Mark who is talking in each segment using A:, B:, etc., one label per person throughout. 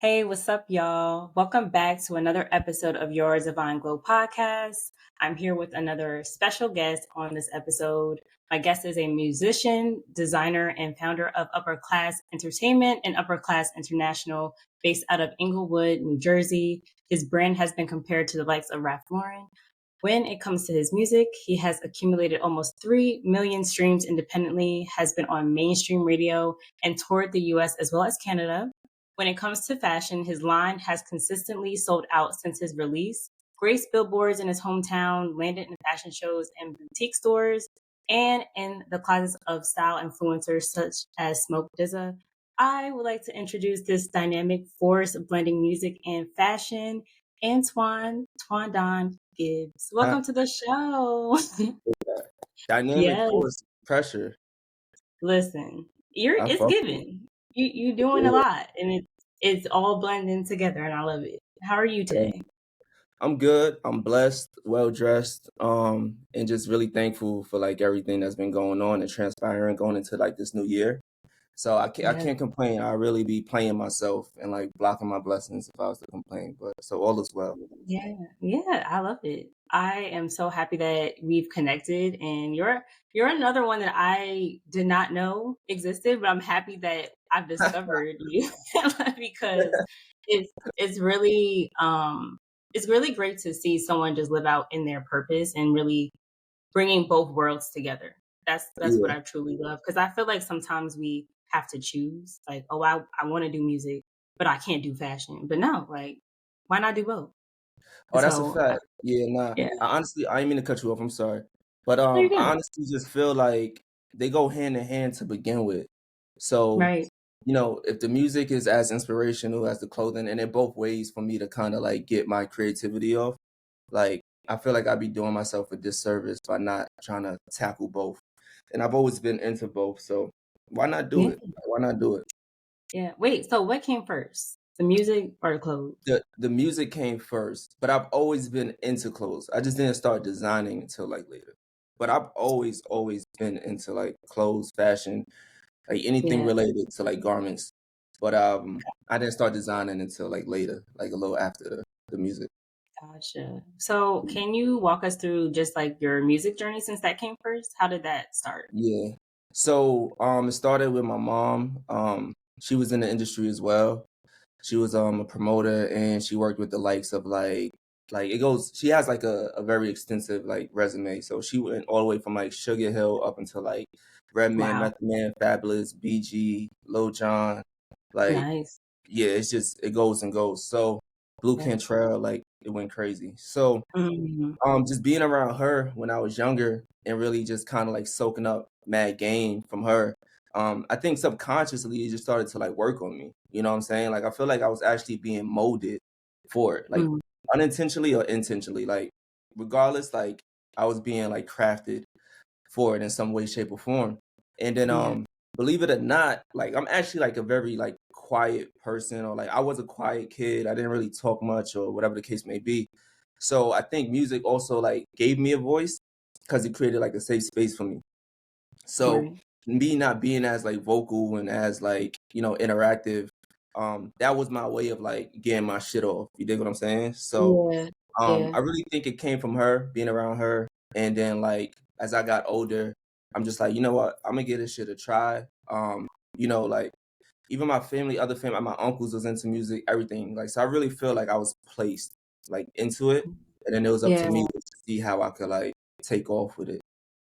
A: Hey, what's up, y'all? Welcome back to another episode of Your Divine Glow podcast. I'm here with another special guest on this episode. My guest is a musician, designer, and founder of Upper Class Entertainment and Upper Class International, based out of Inglewood, New Jersey. His brand has been compared to the likes of Ralph Lauren. When it comes to his music, he has accumulated almost 3 million streams independently, has been on mainstream radio, and toured the US as well as Canada. When it comes to fashion, his line has consistently sold out since his release, graced billboards in his hometown, landed in fashion shows and boutique stores, and in the closets of style influencers such as Smoke DZA. I would like to introduce this dynamic force blending music and fashion, TwonDon Gibbs.
B: Uh,
A: Welcome to the show.
B: Dynamic
A: Yes,
B: force pressure.
A: listen,
B: I
A: it's
B: fuck with
A: given. You doing a
B: it.
A: lot, and it's all blending together, and I love it. How are you
B: Yeah.
A: today?
B: I'm good. I'm blessed, well dressed, and just really thankful for like everything that's been going on and transpiring going into like this new year. So I
A: Yeah,
B: can't complain. I really be playing myself and like blocking my blessings if I was to complain. But so all is well.
A: yeah, I love it. I am so happy that we've connected, and you're another one that I did not know existed, but I'm happy that I've discovered you because it's it's really um it's really great to see someone just live out in their purpose and really bringing both worlds together. That's what
B: Yeah.
A: I truly love because I feel like sometimes we have to choose like, oh, I want to do music, but I can't do fashion. But no, like, why not do both?
B: Oh, that's a
A: So
B: fact. Yeah, nah.
A: yeah,
B: I honestly I didn't mean to cut you off. I'm sorry. But
A: there you
B: I
A: go.
B: honestly just feel like they go hand in hand to begin with. So,
A: Right.
B: if the music is as inspirational as the clothing, and in both ways for me to kind of like get my creativity off, like I feel like I'd be doing myself a disservice by not trying to tackle both. And I've always been into both, so why not do
A: Yeah.
B: it? Why not do it?
A: Yeah. Wait. So what came first, the music or the clothes?
B: The music came first, but I've always been into clothes. I just didn't start designing until like later. But I've always been into like clothes, fashion, like anything
A: Yeah.
B: related to like garments. But I didn't start designing until like later, like a little after the music.
A: Gotcha. So can you walk us through just like your music journey since that came first? How did that start?
B: Yeah. So it started with my mom. She was in the industry as well. She was a promoter, and she worked with the likes of like it goes she has like a very extensive like resume. So she went all the way from like Sugar Hill up until like Redman,
A: Wow.
B: Method Man, Fabulous, BG, Lil Jon. Like,
A: Nice.
B: yeah, it's just it goes and goes. So Blue
A: Yeah.
B: Cantrell, like it went crazy. So
A: Mhm.
B: just being around her when I was younger and really just kind of like soaking up mad game from her. I think subconsciously it just started to like work on me. You know what I'm saying? Like I feel like I was actually being molded for it, like
A: Mm.
B: unintentionally or intentionally. Like regardless, like I was being like crafted for it in some way, shape, or form. And then
A: Yeah.
B: believe it or not, like I'm actually like a very like quiet person, or like I was a quiet kid. I didn't really talk much or whatever the case may be. So I think music also like gave me a voice because it created like a safe space for me. So
A: Right.
B: me not being as like vocal and as like, interactive, that was my way of like getting my shit off. You dig what I'm saying? So
A: Yeah. Yeah.
B: I really think it came from her, being around her. And then like as I got older, I'm just like, you know what, I'm gonna give this shit a try. Like even my family, other family, my uncles was into music, everything. Like so I really feel like I was placed like into it. And then it was up to
A: Yeah.
B: me to see how I could like take off with it.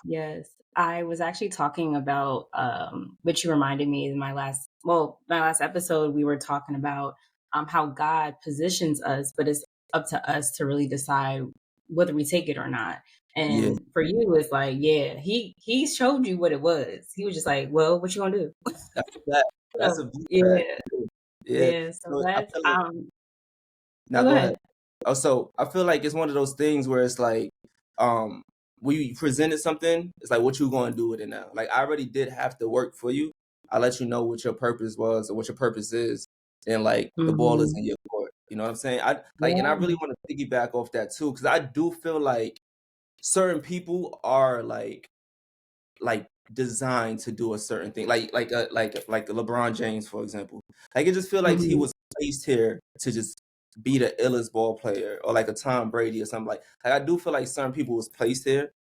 A: Yes. I was actually talking about which you reminded me in my last episode we were talking about how God positions us, but it's up to us to really decide whether we take it or not.
B: Yeah.
A: And for you it's like, yeah, he showed you what it was. He was just like, well, what you gonna do?
B: That's a fact. That's
A: So
B: a big fact.
A: yeah,
B: Yeah.
A: yeah. So
B: So I
A: that's
B: feel like
A: oh,
B: now
A: go
B: go ahead.
A: ahead.
B: Oh, so I feel like it's one of those things where it's like, um, we presented something, it's like what you gonna do with it now? Like I already did have to work for you. I let you know what your purpose was or what your purpose is, and like the ball is
A: Hmm.
B: in your court. You know what I'm saying? I like, and I
A: Yeah.
B: really want to piggyback off that too, because I do feel like certain people are like designed to do a certain thing, like LeBron James, for example. Like, I just feel like he
A: Hmm.
B: was placed here to just be the illest ball player or like a Tom Brady or something like I do feel like certain people was placed here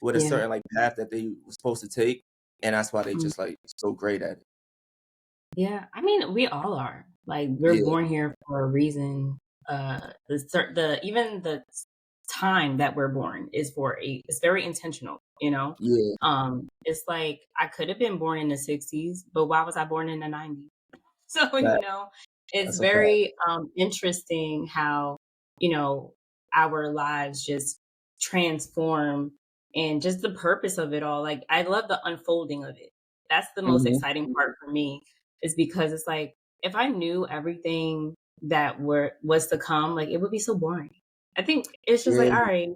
B: with a
A: Yeah.
B: certain like path that they were supposed to take, and that's why they
A: Mm.
B: just like so great at it.
A: Yeah, I mean, we all are. Like, we're
B: Yeah,
A: born here for a reason. The even the time that we're born is for a it's very intentional, you know?
B: yeah,
A: It's like I could have been born in the '60s, but why was I born in the '90s? So,
B: that,
A: it's
B: that's a fact.
A: very interesting how, you know, our lives just transform and just the purpose of it all. Like, I love the unfolding of it. That's the most
B: Mhm.
A: exciting part for me, is because it's like if I knew everything that was to come, like it would be so boring. I think it's just like,
B: Yeah,
A: all right,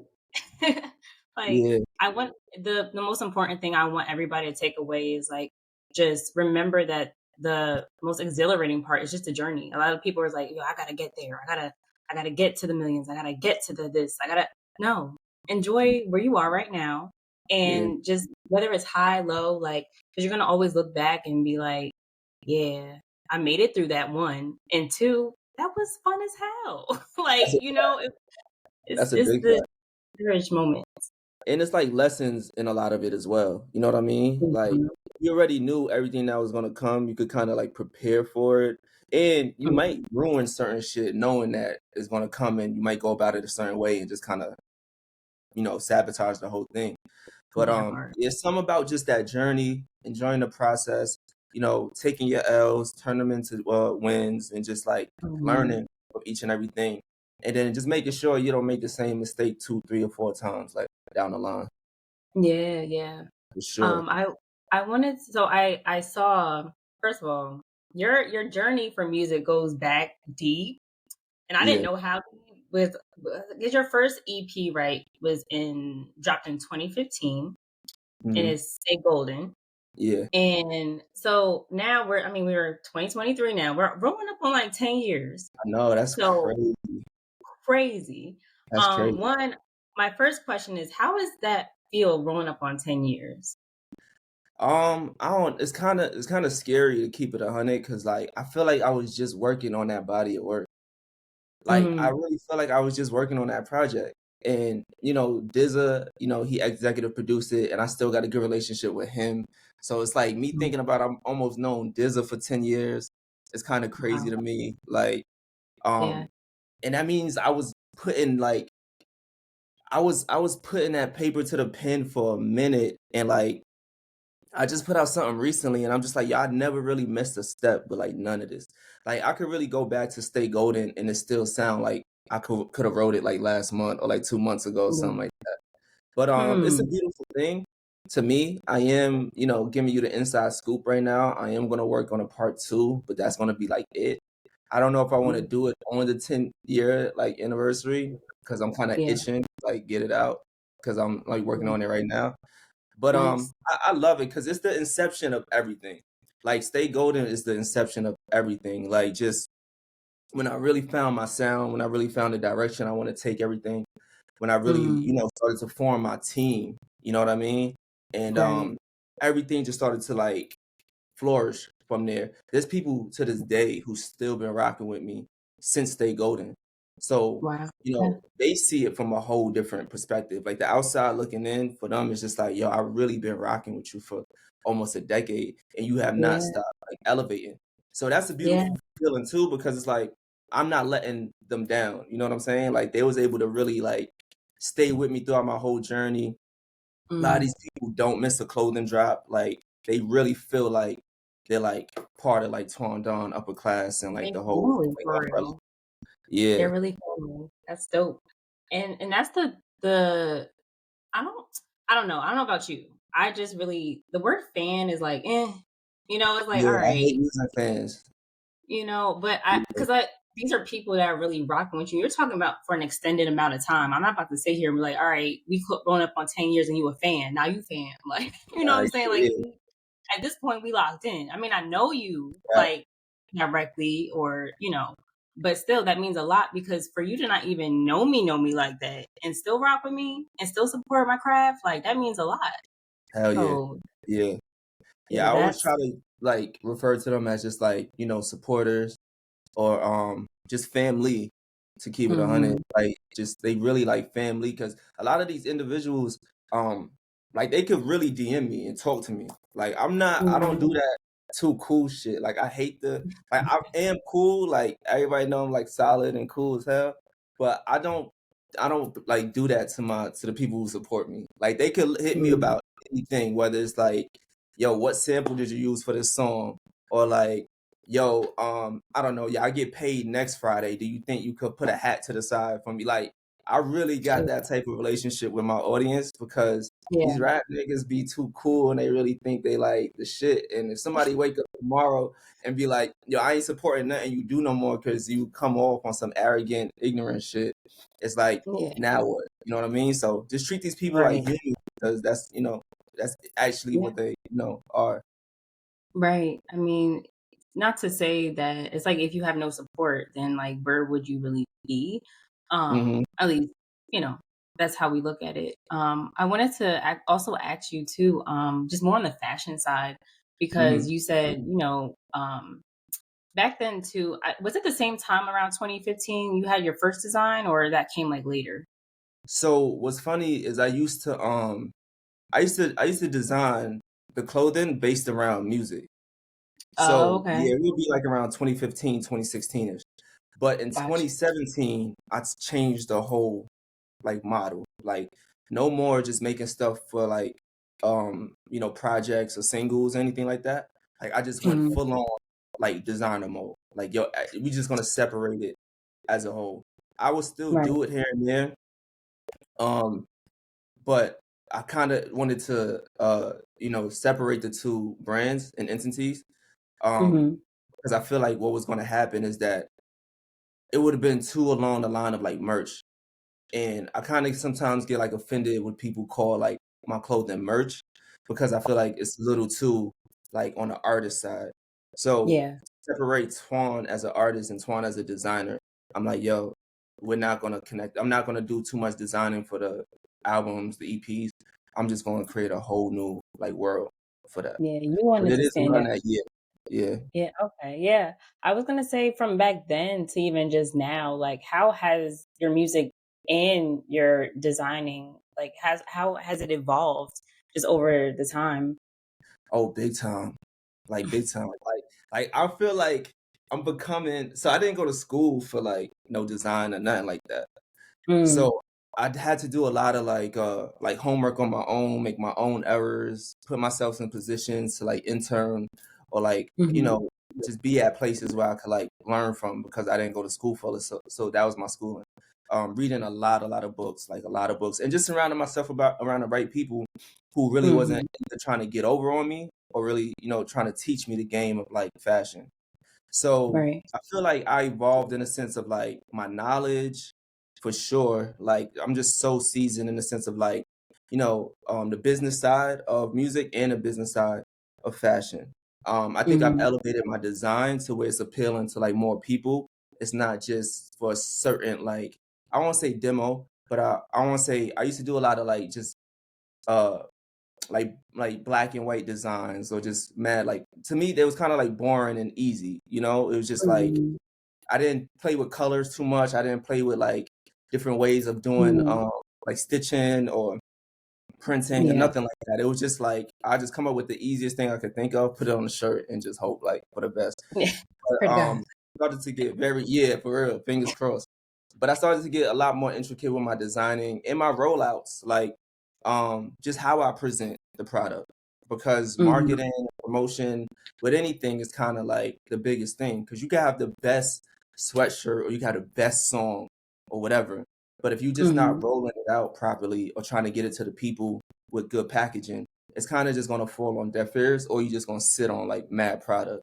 A: like
B: yeah,
A: I want the most important thing I want everybody to take away is like just remember that the most exhilarating part is just the journey. A lot of people are like, yo, I gotta get there. I gotta get to the millions. I gotta get to the this. I gotta no. Enjoy where you are right now.
B: yeah.
A: And just whether it's high, low, like, because you're gonna always look back and be like, yeah, I made it through that one. And two, that was fun as hell. Like,
B: That's a that's a
A: it's
B: big
A: the
B: fact.
A: rich moment.
B: And it's like lessons in a lot of it as well. You know what I mean? Like
A: Mhm,
B: you already knew everything that was gonna come. You could kind of like prepare for it, and you
A: mhm.
B: might ruin certain shit knowing that it's gonna come, and you might go about it a certain way and just kind of sabotage the whole thing. But
A: That part.
B: it's some about just that journey, enjoying the process. Taking your L's, turn them into wins, and just like
A: Mhm.
B: learning from each and everything, and then just making sure you don't make the same mistake 2, 3, or 4 times like down the line
A: Yeah, yeah.
B: for sure.
A: I wanted so I saw first of all, your journey for music goes back deep, and I didn't
B: Yeah,
A: know how deep with because your first EP, right, was in dropped in 2015, and
B: hmm
A: it's Stay Golden.
B: yeah.
A: And so now we're 2023 now. We're rolling up on like 10 years.
B: I know that's
A: So
B: crazy.
A: crazy.
B: That's crazy.
A: One, my first question is, how does that feel rolling up on 10 years?
B: I don't. It's kind of scary to keep it 100 because like I feel like I was just working on that body of work. Like, I
A: Mm,
B: really feel like I was just working on that project. And, DZA, he executive produced it, and I still got a good relationship with him. So it's like me
A: mm,
B: thinking about I'm almost known DZA for 10 years. It's kind of crazy
A: wow.
B: to me. Like,
A: Yeah.
B: and that means I was putting that paper to the pen for a minute, and like I just put out something recently, and I'm just like, y'all never really missed a step with like none of this. Like I could really go back to Stay Golden, and it still sound like I could have wrote it like last month or like 2 months ago, or
A: Yeah.
B: something like that. But it's a
A: Hmm.
B: beautiful thing to me. I am, giving you the inside scoop right now. I am gonna work on a part two, but that's gonna be like it. I don't know if I want to
A: Mm,
B: do it on the 10-year like anniversary because I'm kind of
A: yeah.
B: itching to, like get it out because I'm like working
A: Yeah.
B: on it right now. But
A: Nice.
B: I love it because it's the inception of everything. Like Stay Golden is the inception of everything. Like just when I really found my sound, when I really found the direction I want to take everything, when I really,
A: Mm,
B: started to form my team, you know what I mean? And
A: right.
B: everything just started to like flourish from there. There's people to this day who still been rocking with me since Stay Golden. So,
A: Wow. Yeah.
B: they see it from a whole different perspective. Like the outside looking in, for them, it's just like, yo, I really been rocking with you for almost a decade and you have not
A: Yeah.
B: stopped like elevating. So that's a
A: Yeah.
B: beautiful feeling too, because it's like I'm not letting them down. You know what I'm saying? Like they was able to really like stay with me throughout my whole journey. A lot of
A: Mm.
B: these people don't miss a clothing drop. Like they really feel like they're like part of like TwonDon upper class and like
A: They
B: the whole
A: family
B: like
A: for
B: umbrella.
A: real.
B: Yeah,
A: They're really family. That's dope. And that's the I don't I don't know about you. I just really the word fan is like, it's like, all
B: yeah. I
A: right,
B: hate losing fans.
A: but
B: Yeah,
A: because these are people that are really rocking with you. You're talking about for an extended amount of time. I'm not about to sit here and be like, all right, growing up on 10 years and you a fan. Now you fan. Like, you know what I'm saying? Like
B: yeah,
A: at this point we locked in. I mean, I know you
B: yeah.
A: like directly or, but still that means a lot because for you to not even know me like that and still rock with me and still support my craft, like that means a lot.
B: Hell yeah,
A: So
B: yeah,
A: yeah,
B: yeah. I always
A: that's
B: try to like refer to them as just like supporters. or just family, to keep it 100.
A: Mhm.
B: Like, just they really like family, because a lot of these individuals, um like, they could really DM me and talk to me. Like, I don't do
A: Mhm.
B: that too cool shit. Like, I hate like, I am cool, like, everybody know I'm, like, solid and cool as hell, but I don't like do that to the people who support me. Like, they could hit me
A: Mhm.
B: about anything, whether it's like, yo, what sample did you use for this song? Or like, yo, I don't know, yeah, I get paid next Friday. Do you think you could put a hat to the side for me? Like, I really got that type of relationship with my audience, because
A: Yeah.
B: these rap niggas be too cool and they really think they like the shit. And if somebody wake up tomorrow and be like, yo, I ain't supporting nothing you do no more because you come off on some arrogant, ignorant shit, it's like,
A: Yeah.
B: now what? You know what I mean? So just treat these people like
A: Right.
B: humans, because that's actually
A: Yeah.
B: what they, are.
A: Right. I mean, not to say that it's like if you have no support, then like where would you really be?
B: Hmm.
A: At least, you know, that's how we look at it. I wanted to also ask you too, just more on the fashion side,
B: Hmm.
A: because you said, back then too, was it the same time around 2015 you had your first design or that came like later?
B: So what's funny is I used to design the clothing based around music.
A: Oh,
B: So
A: okay.
B: yeah, it would be like around 2015, 2016ish. But in
A: Gotcha.
B: 2017, I changed the whole, like, model. Like, no more just making stuff for, like, projects or singles, anything like that. Like, I just went
A: Mhm.
B: full on, like, designer mode. Like, yo, we just gonna separate it as a whole. I will still
A: Right.
B: do it here and there, um, but I kind of wanted to, separate the two brands and entities, um,
A: Mhm.
B: because I feel like what was gonna happen is that it would have been too along the line of, like, merch. And I kind of sometimes get, like, offended when people call, like, my clothing merch, because I feel like it's a little too, like, on the artist side. So
A: Yeah.
B: separate Twan as an artist and Twan as a designer. I'm like, yo, we're not gonna connect. I'm not gonna do too much designing for the albums, the EPs. I'm just gonna create a whole new, like, world for that.
A: Yeah. You
B: But
A: wanted
B: it
A: to
B: is
A: stand
B: around
A: out.
B: that year. Yeah.
A: Yeah, okay, yeah. I was gonna say from back then to even just now, like, how has your music and your designing, like, how has it evolved just over the time?
B: Oh, big time. Like, big time. Like, I feel like I'm becoming, so I didn't go to school for, like, no design or nothing like that.
A: Mm,
B: So I had to do a lot of, like, homework on my own, make my own errors, put myself in positions to, like, intern, or, like,
A: mhm,
B: just be at places where I could, like, learn from, because I didn't go to school for it. So that was my schooling. Reading a lot of books, like, a lot of books, and just surrounding myself around the right people who really wasn't
A: mhm,
B: either trying to get over on me, or really, trying to teach me the game of, like, fashion. So
A: right,
B: I feel like I evolved in a sense of, like, my knowledge, for sure. Like, I'm just so seasoned in the sense of, like, the business side of music and the business side of fashion. I think I've
A: mhm,
B: elevated my design to where it's appealing to, like, more people. It's not just for a certain, like, I won't say demo, but I want to say I used to do a lot of, like, just uh like black and white designs, or just mad, like, to me they was kind of, like, boring and easy. It was just like,
A: mhm,
B: I didn't play with colors too much. I didn't play with, like, different ways of doing,
A: mhm,
B: like, stitching or printing or
A: yeah,
B: nothing like that. It was just like, I just come up with the easiest thing I could think of, put it on the shirt, and just hope, like, for the best.
A: yeah,
B: But
A: pray to God.
B: started to get very, yeah, for real, fingers crossed. But I started to get a lot more intricate with my designing and my rollouts, like, just how I present the product, because
A: Mhm,
B: marketing, promotion with anything is kind of like the biggest thing, because you can have the best sweatshirt, or you can have the best song, or whatever, but if you just not
A: mhm,
B: rolling it out properly, or trying to get it to the people with good packaging, it's kind of just gonna fall on deaf ears, or you just gonna sit on, like, mad product.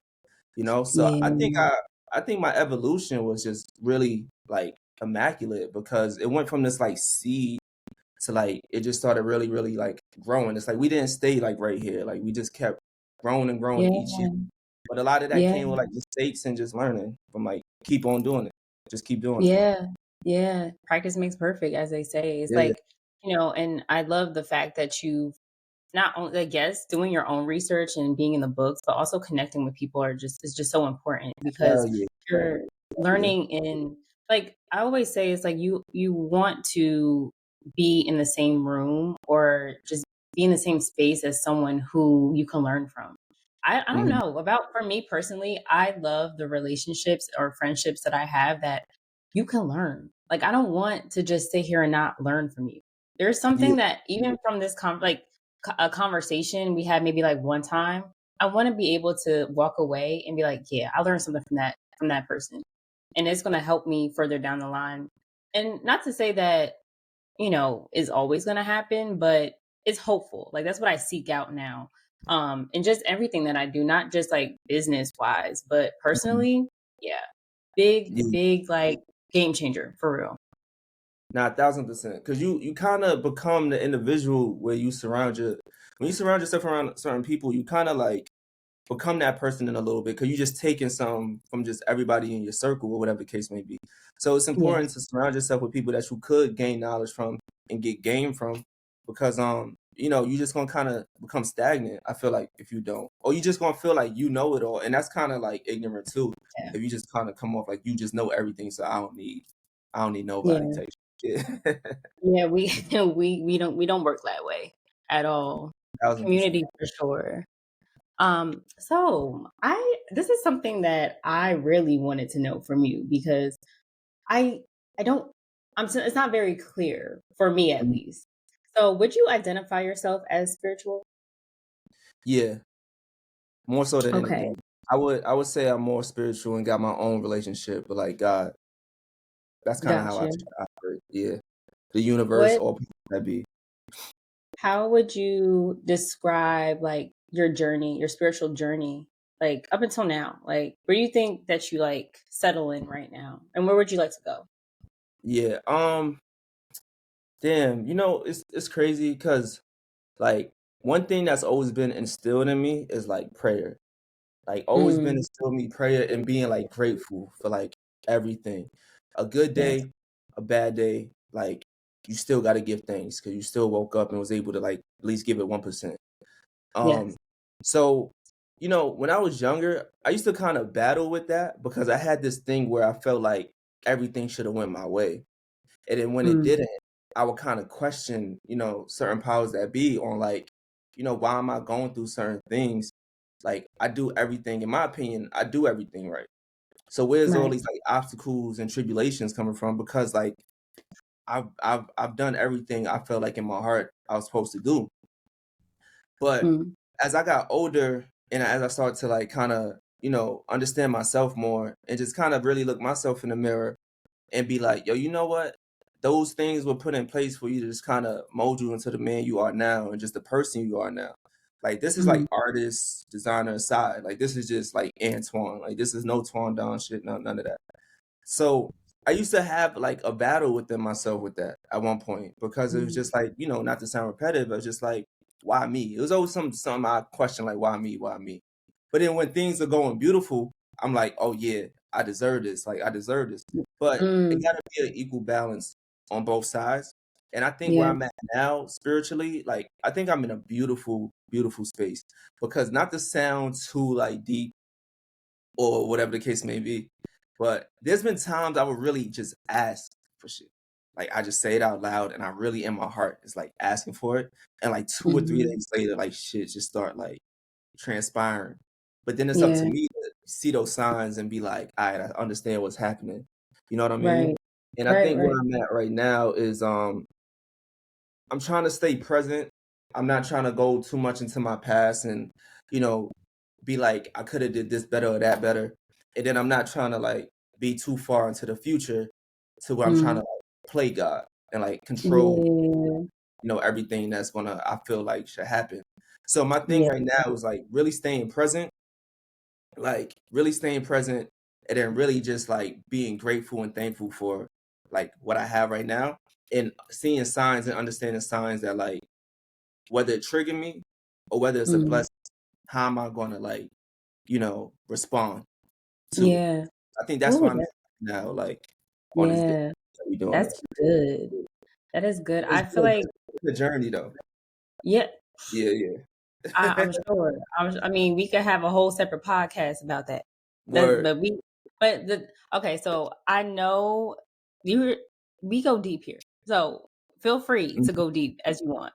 B: So I think
A: yeah,
B: I think my evolution was just really, like, immaculate, because it went from this, like, seed to, like, it just started really, really, like, growing. It's like we didn't stay, like, right here. Like, we just kept growing and growing each year.
A: yeah,
B: But a lot of that
A: yeah.
B: came with, like, mistakes and just learning from, like, keep on doing it. Just keep doing it.
A: Yeah, yeah. Practice makes perfect, as they say. It's
B: Yeah.
A: like, and I love the fact that you've not only, I guess, doing your own research and being in the books, but also connecting with people is just so important because
B: Hell yeah.
A: you're learning in like I always say it's like you want to be in the same room or just be in the same space as someone who you can learn from. I don't
B: Mhm.
A: know about for me personally, I love the relationships or friendships that I have that you can learn. Like I don't want to just sit here and not learn from you. There's
B: Yeah,
A: something that even from this a conversation we had maybe like one time, I want to be able to walk away and be like, yeah, I learned something from that person. And it's going to help me further down the line. And not to say that, is always going to happen, but it's hopeful. Like that's what I seek out now. And just everything that I do, not just like business wise, but
B: mhm,
A: personally, yeah. Big,
B: yeah.
A: big like game changer for real.
B: Nah, 1,000%. Because you kind of become the individual where you surround your when you surround yourself around certain people, you kind of like become that person in a little bit because you're just taking some from just everybody in your circle or whatever the case may be. So it's
A: Yeah.
B: important to surround yourself with people that you could gain knowledge from and get game from because you just gonna kind of become stagnant. I feel like if you don't, or you just gonna feel like you know it all, and that's kind of like ignorant too.
A: Yeah.
B: If you just kind of come off like you just know everything, so I don't need nobody
A: Yeah.
B: type shit. Yeah.
A: Yeah. We we don't work that way at all.
B: 1,000%.
A: Community for sure. So I this is something that I really wanted to know from you because I I don't it's not very clear for me at
B: Mhm.
A: least. So would you identify yourself as spiritual?
B: Yeah, more so than
A: Okay,
B: anything. I would say I'm more spiritual and got my own relationship with like God. That's kind of how I
A: gotcha.
B: operate. Yeah, the universe,
A: What
B: all people that be.
A: how would you describe like your journey, your spiritual journey, like up until now? Like where do you think that you like settle in right now? And where would you like to go?
B: Yeah. Damn. It's crazy because like one thing that's always been instilled in me is like prayer. Like always been
A: Mm,
B: instilled in me prayer and being like grateful for like everything. A good
A: yes.
B: day, a bad day, like you still got to give thanks because you still woke up and was able to like at least give it 1%. Um,
A: Yes.
B: so, when I was younger, I used to kind of battle with that because I had this thing where I felt like everything should have went my way. And then when it
A: Mm,
B: didn't, I would kind of question, certain powers that be on like, why am I going through certain things? Like I do everything, in my opinion, I do everything right. So where's all
A: right.
B: these like obstacles and tribulations coming from? Because like I've done everything I felt like in my heart I was supposed to do. But
A: Mm,
B: as I got older and as I started to like kind of, understand myself more and just kind of really look myself in the mirror and be like, yo, you know what? Those things were put in place for you to just kind of mold you into the man you are now and just the person you are now. Like this is
A: mm,
B: like artist, designer aside. Like this is just like Antoine. Like this is no TwonDon shit, none of that. So I used to have like a battle within myself with that at one point because it was
A: mm,
B: just like, not to sound repetitive, but just like, why me? It was always something I question like, why me? Why me? But then when things are going beautiful, I'm like, oh yeah, I deserve this. Like I deserve this. But it
A: mm,
B: gotta be an equal balance on both sides. And I think where
A: yeah.
B: I'm at now spiritually, like I think I'm in a beautiful, beautiful space. Because not to sound too like deep or whatever the case may be. But there's been times I would really just ask for shit. Like I just say it out loud and I really in my heart is like asking for it. And like 2 or 3
A: Mhm.
B: days later, like shit just start like transpiring. But then it's up to
A: Yeah,
B: me to see those signs and be like, all right, I understand what's happening. You know what I mean?
A: right.
B: And I
A: Right,
B: think where
A: right.
B: I'm at right now is I'm trying to stay present. I'm not trying to go too much into my past and, you know, be like, I could have did this better or that better. And then I'm not trying to like be too far into the future to where I'm trying to
A: Mm.
B: like play God and like control,
A: Yeah,
B: everything that's gonna I feel like should happen. So my thing
A: yeah.
B: right now is like really staying present and then really just like being grateful and thankful for like what I have right now and seeing signs and understanding signs that like whether it trigger me or whether it's a
A: Mm.
B: blessing, how am I gonna like, respond to it?
A: Yeah.
B: I think that's
A: Ooh,
B: why I'm at
A: that
B: now, like on this day
A: yeah.
B: that we doing
A: That's
B: this.
A: good. That is good.
B: It's
A: I feel
B: good.
A: like
B: It's a journey though.
A: yeah,
B: Yeah, yeah.
A: I'm sure. I mean, we could have a whole separate podcast about that. That
B: Word.
A: but But okay, so I know you we go deep here. So feel free to
B: Mhm.
A: go deep as you want.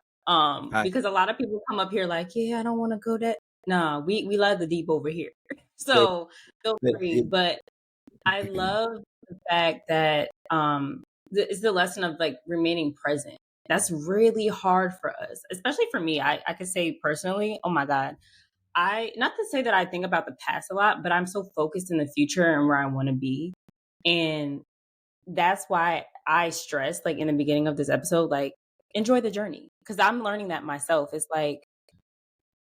B: Alright,
A: Because a lot of people come up here like, yeah, I don't want to go that. Nah, we love the deep over here.
B: yeah,
A: So feel
B: yeah,
A: free. But I love the fact that it's the lesson of like remaining present. That's really hard for us, especially for me. I could say personally, oh my God, I not to say that I think about the past a lot, but I'm so focused in the future and where I want to be. And that's why I stress like in the beginning of this episode, like enjoy the journey. Cause I'm learning that myself. It's like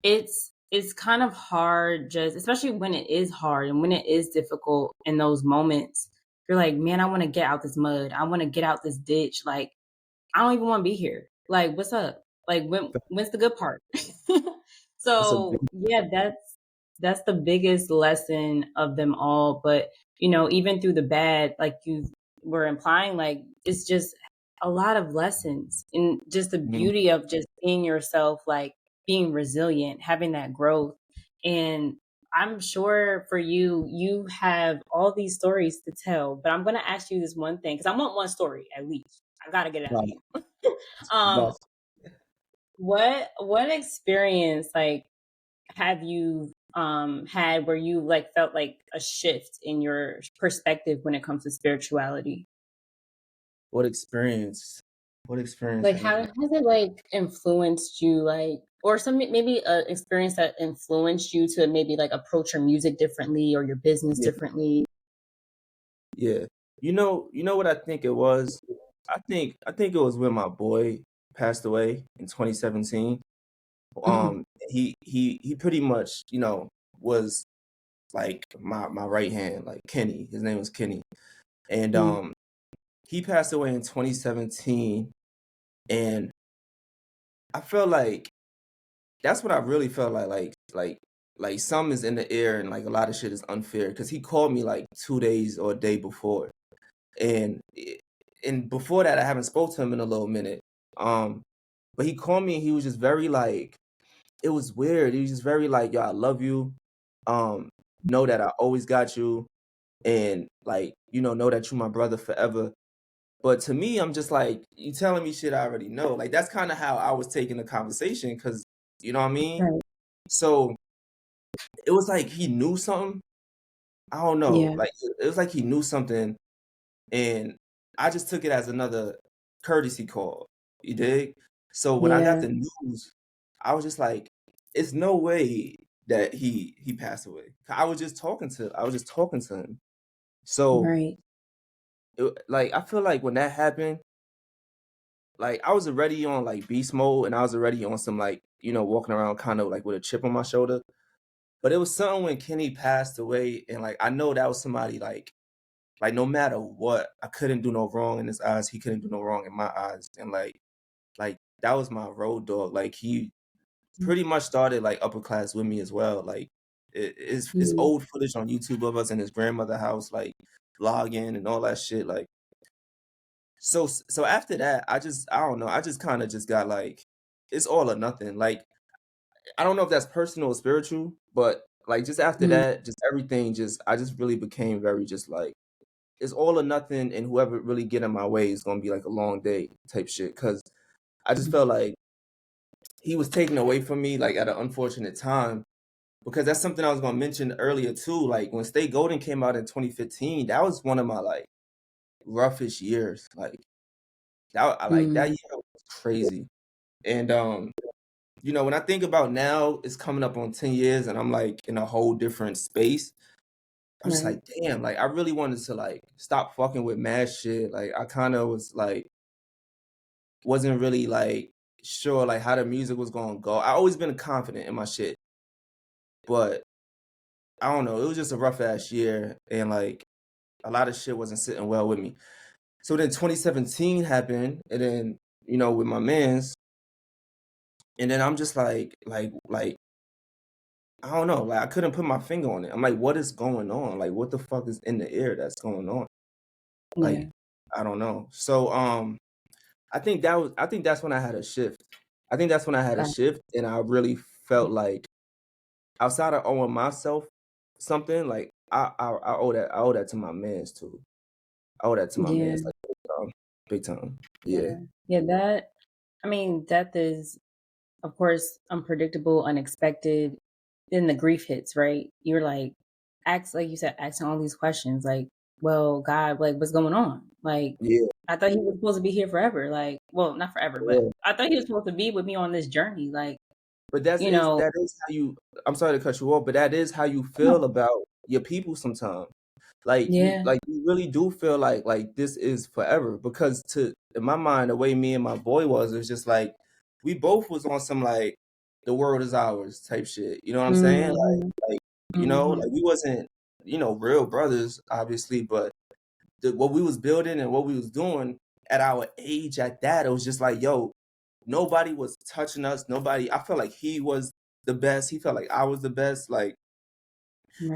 A: it's kind of hard just especially when it is hard and when it is difficult in those moments. You're like, man, I want to get out this mud. I want to get out this ditch. Like I don't even want to be here. Like, what's up? Like, when's the good part?
B: that's a big
A: So yeah, that's the biggest lesson of them all. But you know, even through the bad, like you were implying, like it's just a lot of lessons and just the
B: mhm,
A: beauty of just being yourself, like being resilient, having that growth. And I'm sure for you, you have all these stories to tell. But I'm gonna ask you this one thing because I want one story at least. I gotta get it out of
B: right,
A: you. um,
B: that's
A: what experience like have you had where you like felt like a shift in your perspective when it comes to spirituality?
B: what experience what experience
A: Like
B: have
A: how
B: I
A: has it like influenced you like or some maybe a experience that influenced you to maybe like approach your music differently or your business
B: yeah,
A: differently?
B: yeah. You know what I think it was? I think it was when my boy passed away in 2017.
A: Mhm,
B: He pretty much, was like my right hand, like Kenny. His name was Kenny. And
A: mhm,
B: he passed away in 2017, and I felt like that's what I really felt like something is in the air and like a lot of shit is unfair because he called me like 2 days or a day before. And and before that I haven't spoke to him in a little minute. Um but he called me and he was just very like it was weird. He was just very like, yo, I love you. Um, know that I always got you and like, know that you my brother forever. But to me, I'm just like, you telling me shit I already know. Like that's kind of how I was taking the conversation because you know what I mean?
A: right.
B: So it was like he knew something. I don't know.
A: Yeah.
B: Like it was like he knew something and I just took it as another courtesy call. You dig? So when I got
A: Yeah.
B: the news, I was just like, it's no way that he passed away. I was just talking to him. So
A: Right.
B: like I feel like when that happened, like I was already on like beast mode and I was already on some like, walking around kind of like with a chip on my shoulder. But it was something when Kenny passed away and like I know that was somebody like no matter what, I couldn't do no wrong in his eyes. He couldn't do no wrong in my eyes. And like that was my road dog. Like he pretty much started like upper class with me as well. Like it's
A: Mhm.
B: old footage on YouTube of us in his grandmother house, like vlogging and all that shit. Like so after that, I don't know. I just kind of just got like it's all or nothing. Like I don't know if that's personal or spiritual, but like just after
A: Mhm.
B: that, just everything just I just really became very just like it's all or nothing, and whoever really get in my way is gonna be like a long day type shit. Cause I just felt like he was taken away from me like at an unfortunate time. Because that's something I was gonna mention earlier too. Like when Stay Golden came out in 2015, that was one of my like roughest years. Like that
A: Mhm.
B: year was crazy. And when I think about now, it's coming up on 10 years and I'm like in a whole different space. I'm just
A: Right.
B: like, damn, like I really wanted to like stop fucking with mad shit. Like I kind of was like wasn't really like sure like how the music was gonna go. I always been confident in my shit, but I don't know. It was just a rough ass year, and like a lot of shit wasn't sitting well with me. So then 2017 happened, and then with my man's, and then I'm just like I don't know. Like I couldn't put my finger on it. I'm like, what is going on? Like what the fuck is in the air that's going on? Like
A: Yeah.
B: I don't know. So I think that's when I had a shift. I think that's when I had a
A: Got
B: shift and I really felt like outside of owing myself something, like I owe that to my mans too. I owe that to my
A: Yeah,
B: mans, like, big time. Yeah.
A: yeah, yeah. That I mean, death is, of course, unpredictable, unexpected. Then the grief hits, right? You're like you said, asking all these questions, like, well, God, like, what's going on? Like,
B: Yeah,
A: I thought he was supposed to be here forever. Like, well, not forever, but
B: yeah.
A: I thought he was supposed to be with me on this journey. Like,
B: But
A: you know,
B: that is how you, I'm sorry to cut you off, but that is how you feel
A: no,
B: about your people sometimes.
A: yeah,
B: Like you really do feel like this is forever, because to in my mind, the way me and my boy was, it was just like we both was on some like the world is ours type shit. You know what I'm saying?
A: hmm
B: Like
A: hmm
B: like we wasn't, real brothers, obviously, but what we was building and what we was doing at our age at that, it was just like, yo, nobody was touching us. Nobody, I felt like he was the best. He felt like I was the best. Like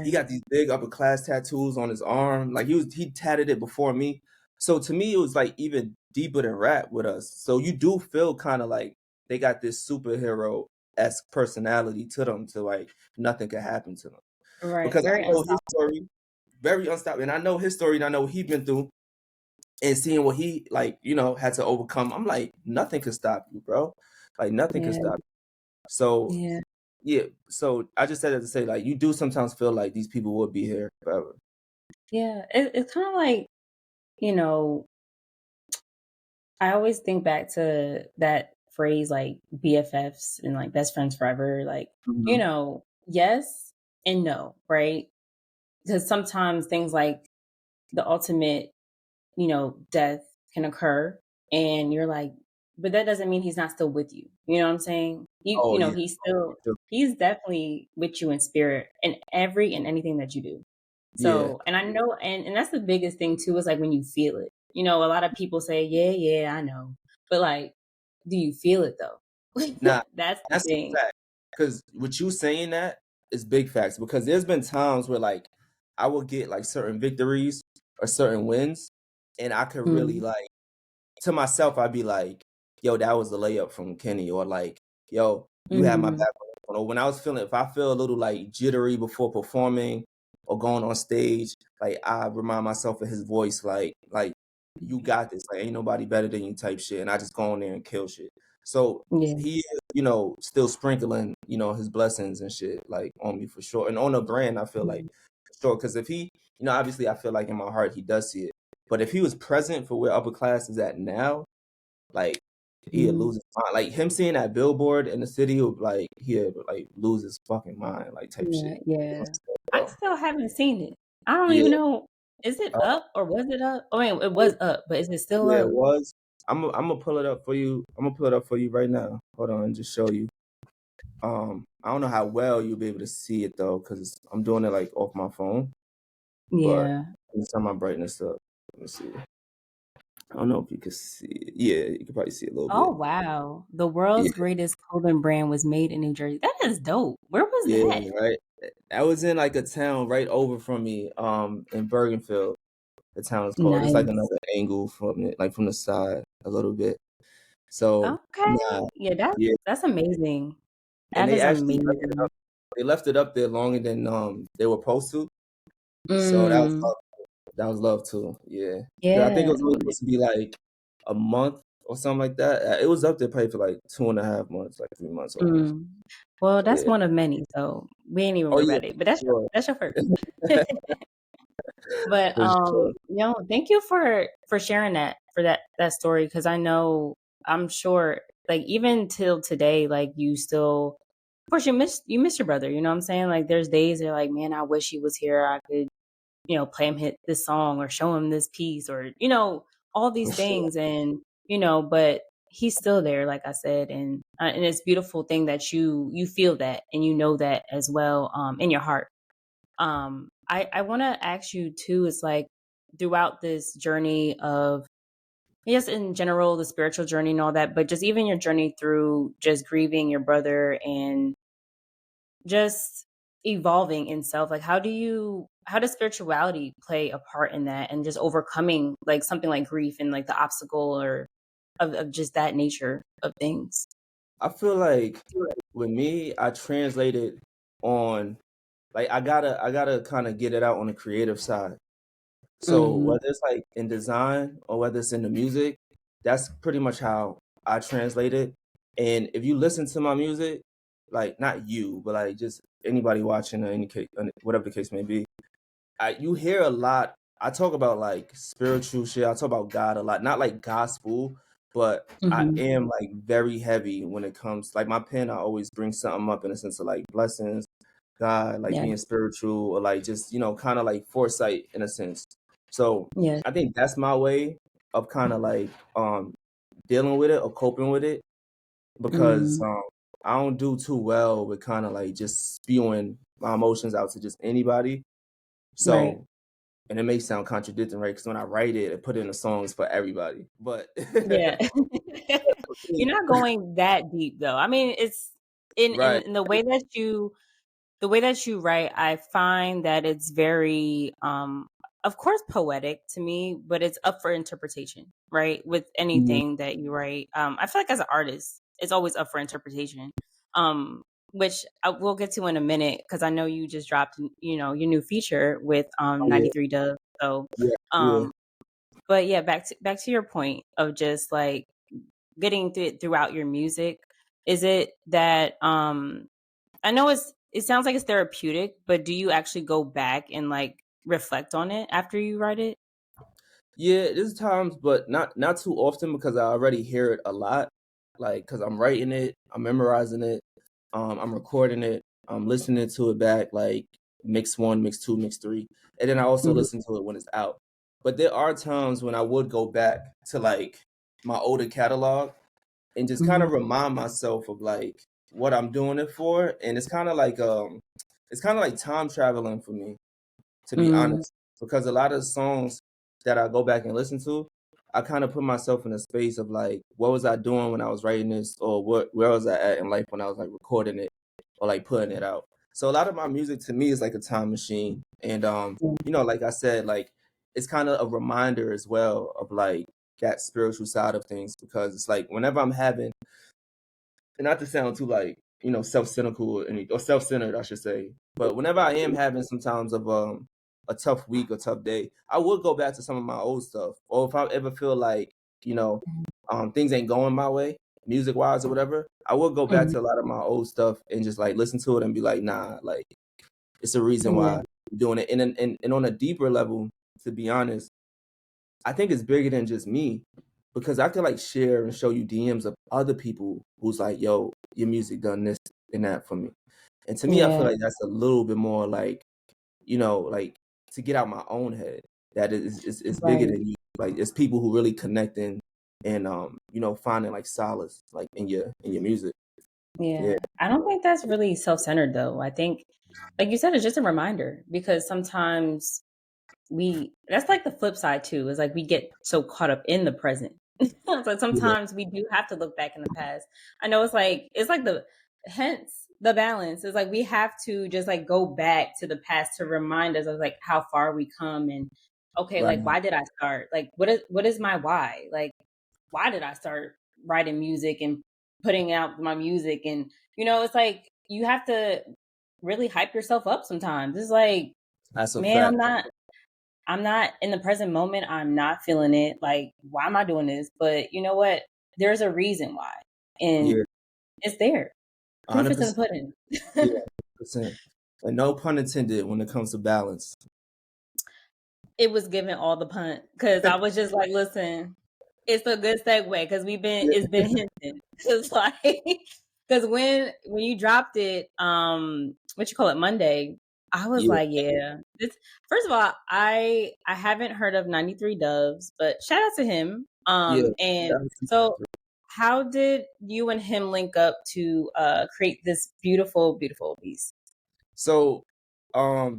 B: he
A: right,
B: got these big upper class tattoos on his arm. Like he tatted it before me. So to me, it was like even deeper than rap with us. So you do feel kind of like they got this superhero esque personality to them, to like nothing could happen to them.
A: right,
B: Because I
A: very
B: know his
A: unstoppable.
B: story, very unstoppable. And I know his story and I know what he's been through, and seeing what he like, had to overcome. I'm like, nothing could stop you, bro. Like nothing could
A: Yeah,
B: stop you. So
A: yeah,
B: yeah, so I just said that to say, like, you do sometimes feel like these people would be here forever.
A: yeah. It's kind of like, you know, I always think back to that phrase like BFFs and like best friends forever. Like,
B: Mhm.
A: yes and no, right? Because sometimes things like the ultimate, death can occur and you're like, but that doesn't mean he's not still with you. You know what I'm saying?
B: Oh yeah.
A: He's definitely with you in spirit in every and anything that you do.
B: Yeah.
A: So, and I know, and that's the biggest thing too, is like when you feel it. A lot of people say, yeah, yeah, I know. But like, do you feel it though?
B: Nah,
A: That's the
B: that's a
A: thing.
B: fact. Because with you saying that is big facts. Because there's been times where like I will get like certain victories or certain wins, and I could really
A: Mhm.
B: like, to myself, I'd be like, yo, that was a layup from Kenny, or like, yo, you had my
A: Mhm.
B: back on this one. Or when I was feeling, if I feel a little like jittery before performing or going on stage, like I remind myself of his voice, like you got this, like ain't nobody better than you type shit, and I just go on there and kill shit. So
A: Yeah.
B: he is, still sprinkling, his blessings and shit like on me for sure, and on the brand, I feel like
A: Mhm.
B: for sure, because if he, obviously, I feel like in my heart he does see it, but if he was present for where upper class is at now, like he'd
A: Mhm.
B: lose his mind. Like him seeing that billboard in the city, would like he'd like lose his fucking mind, like type
A: Yeah.
B: shit. You know what
A: Yeah.
B: I'm saying,
A: I
B: bro?
A: still haven't seen it. I don't even
B: Yeah,
A: know. Is it
B: uh,
A: up or was it up? I mean, it was up, but is it still
B: yeah, it
A: up?
B: was. I'm gonna pull it up for you. I'm gonna pull it up for you right now. Hold on, and just show you. I don't know how well you'll be able to see it though, because I'm doing it like off my phone. But
A: Yeah.
B: let me turn my brightness up. Let me see. I don't know if you can see it. Yeah, you can probably see it a little
A: Oh,
B: bit.
A: wow. The
B: Yeah,
A: world's greatest clothing brand was made in New Jersey. That is dope. Where was
B: yeah,
A: that?
B: right. I was in like a town right over from me, in Bergenfield. The town is called. It's like
A: Nice.
B: another angle from it, like from the side a little bit. So
A: Okay.
B: nah,
A: Yeah, that's
B: yeah,
A: that's amazing.
B: and
A: That
B: they
A: is
B: actually left it
A: amazing.
B: up. They left it up there longer than they were supposed to. So
A: Mm.
B: that was love too. Yeah, because I think it
A: Yeah.
B: was only supposed to be like a month or something like that. It was up there probably for like 2.5 months, like 3 months almost.
A: Mm. Well, that's
B: Yeah.
A: one of many, so we ain't even
B: Oh
A: worried
B: yeah,
A: about it. But that's your
B: for
A: that's your first.
B: sure.
A: But
B: For sure.
A: thank you for sharing that story because I know I'm sure like even till today, like you still of course you miss your brother, you know what I'm saying? Like there's days you're like, man, I wish he was here. I could, play him hit this song or show him this piece or, all these
B: For sure.
A: things and but he's still there, like I said, and it's a beautiful thing that you feel that and you know that as well in your heart. I want to ask you too, is like throughout this journey of, yes, in general, the spiritual journey and all that, but just even your journey through just grieving your brother and just evolving in self, like how does spirituality play a part in that and just overcoming like something like grief and like the obstacle or of just that nature of things?
B: I feel like with me, I translated on like I gotta kind of get it out on the creative side. So
A: Mm-hmm.
B: whether it's like in design or whether it's in the music, that's pretty much how I translate it. And if you listen to my music, like not you, but like just anybody watching or any case, whatever the case may be, you hear a lot. I talk about like spiritual shit. I talk about God a lot, not like gospel, but I
A: Mm-hmm.
B: am like very heavy when it comes like my pen. I always bring something up in a sense of like blessings, God, like
A: Yeah.
B: being spiritual or like just kind of like foresight in a sense. So
A: Yeah.
B: I think that's my way of kind of like dealing with it or coping with it because
A: Mm-hmm.
B: I don't do too well with kind of like just spewing my emotions out to just anybody.
A: Right.
B: So and it may sound contradicting, right? Because when I write it, I put it in the songs for everybody. But
A: Yeah.
B: for me,
A: You're not going that deep though. I mean, it's in
B: right.
A: in the way that you write, I find that it's very of course poetic to me, but it's up for interpretation, right? With
B: Mhm.
A: anything that you write. I feel like as an artist, it's always up for interpretation. Um which I will get to in a minute because I know you just dropped, your new feature with
B: Oh, yeah.
A: 93 Dove. So
B: Yeah. Yeah.
A: um but yeah, back to your point of just like getting throughout your music. Is it that I know it sounds like it's therapeutic, but do you actually go back and like reflect on it after you write it?
B: Yeah, there's times, but not too often because I already hear it a lot. Like, because I'm writing it, I'm memorizing it, I'm recording it, I'm listening to it back, like mix one, mix two, mix three, and then I also
A: Mhm,
B: listen to it when it's out. But there are times when I would go back to like my older catalog and just kind
A: mhm,
B: of remind myself of like what I'm doing it for. And it's kind of like time traveling for me, to be
A: mm,
B: honest, because a lot of songs that I go back and listen to, I kind of put myself in a space of like, what was I doing when I was writing this, or where was I at in life when I was like recording it or like putting it out. So a lot of my music to me is like a time machine, and like I said, like it's kind of a reminder as well of like that spiritual side of things because it's like whenever I'm having and not to sound too like self-cynical or self-centered I should say, but whenever I am having sometimes of a tough week or tough day, I would go back to some of my old stuff, or if I ever feel like you know things ain't going my way music wise or whatever, I would go back
A: mhm.
B: to a lot of my old stuff and just like listen to it and be like, nah, like it's a reason
A: Yeah,
B: why I'm doing it. And on a deeper level, to be honest, I think it's bigger than just me because I could like share and show you DMs of other people who's like, yo, your music done this and that for me. And to me, I feel
A: yeah,
B: like that's a little bit more like, like to get out my own head. That is bigger
A: right.
B: than you. Like it's people who really connecting and finding like solace like in your music. Yeah.
A: Yeah. I don't think that's really self-centered though. I think, like you said, it's just a reminder because sometimes we that's like the flip side too, is like we get so caught up in the present. It's like
B: Yeah.
A: sometimes we do have to look back in the past. I know it's like the hence the balance. It's like we have to just like go back to the past to remind us of like how far we come and okay,
B: Right.
A: like why did I start? Like what is my why? Like why did I start writing music and putting out my music and it's like you have to really hype yourself up sometimes. It's like,
B: That's a
A: man,
B: fact.
A: I'm not in the present moment. I'm not feeling it. Like, why am I doing this? But you know what? There's a reason why. And
B: Yeah.
A: it's there. Proof is in the
B: 100%.
A: pudding.
B: Yeah. 100%. And no pun intended when it comes to balance.
A: It was given all the punt because I was just like, listen, it's a good segue because it's been hinted. It's like, because when you dropped it, what you call it, Monday, I was
B: Yeah.
A: like, yeah. This first of all, I haven't heard of 93 Doves, but shout out to him.
B: Yeah.
A: And
B: That was-
A: so how did you and him link up to create this beautiful, beautiful piece?
B: So,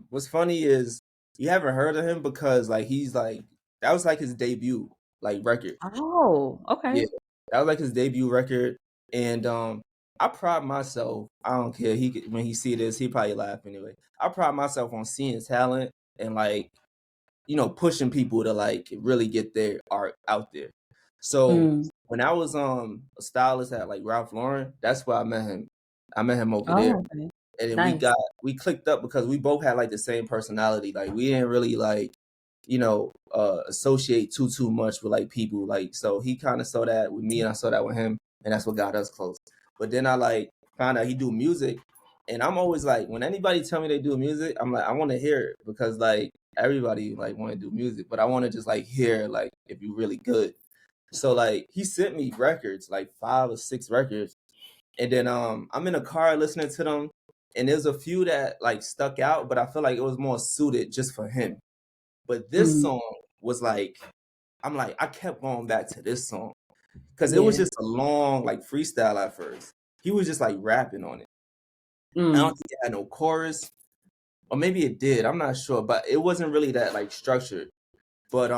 B: what's funny is you haven't heard of him because like he's like that was like his debut like record.
A: Oh,
B: Yeah,
A: okay.
B: that was like his debut record, and I pride myself. I don't care. When he see this, he probably laugh anyway. I pride myself on seeing talent and like pushing people to like really get their art out there. So
A: Mm.
B: when I was a stylist at like Ralph Lauren, that's where I met him. I met him over there.
A: Oh, okay.
B: And then
A: Nice.
B: we clicked up because we both had like the same personality. Like we didn't really like, associate too much with like people. Like so he kind of saw that with me and I saw that with him, and that's what got us close. But then I like found out he do music, and I'm always like, when anybody tell me they do music, I'm like, I want to hear it because like everybody like want to do music, but I want to just like hear like if you really good. So like he sent me records, like 5 or 6 records, and then I'm in a car listening to them, and there's a few that like stuck out, but I feel like it was more suited just for him. But this
A: Mm,
B: song was like, I'm like, I kept going back to this song because it was
A: yeah.
B: just a long like freestyle at first. He was just like rapping on it. I don't
A: Mm,
B: think it had no chorus, or maybe it did. I'm not sure, but it wasn't really that like structured. But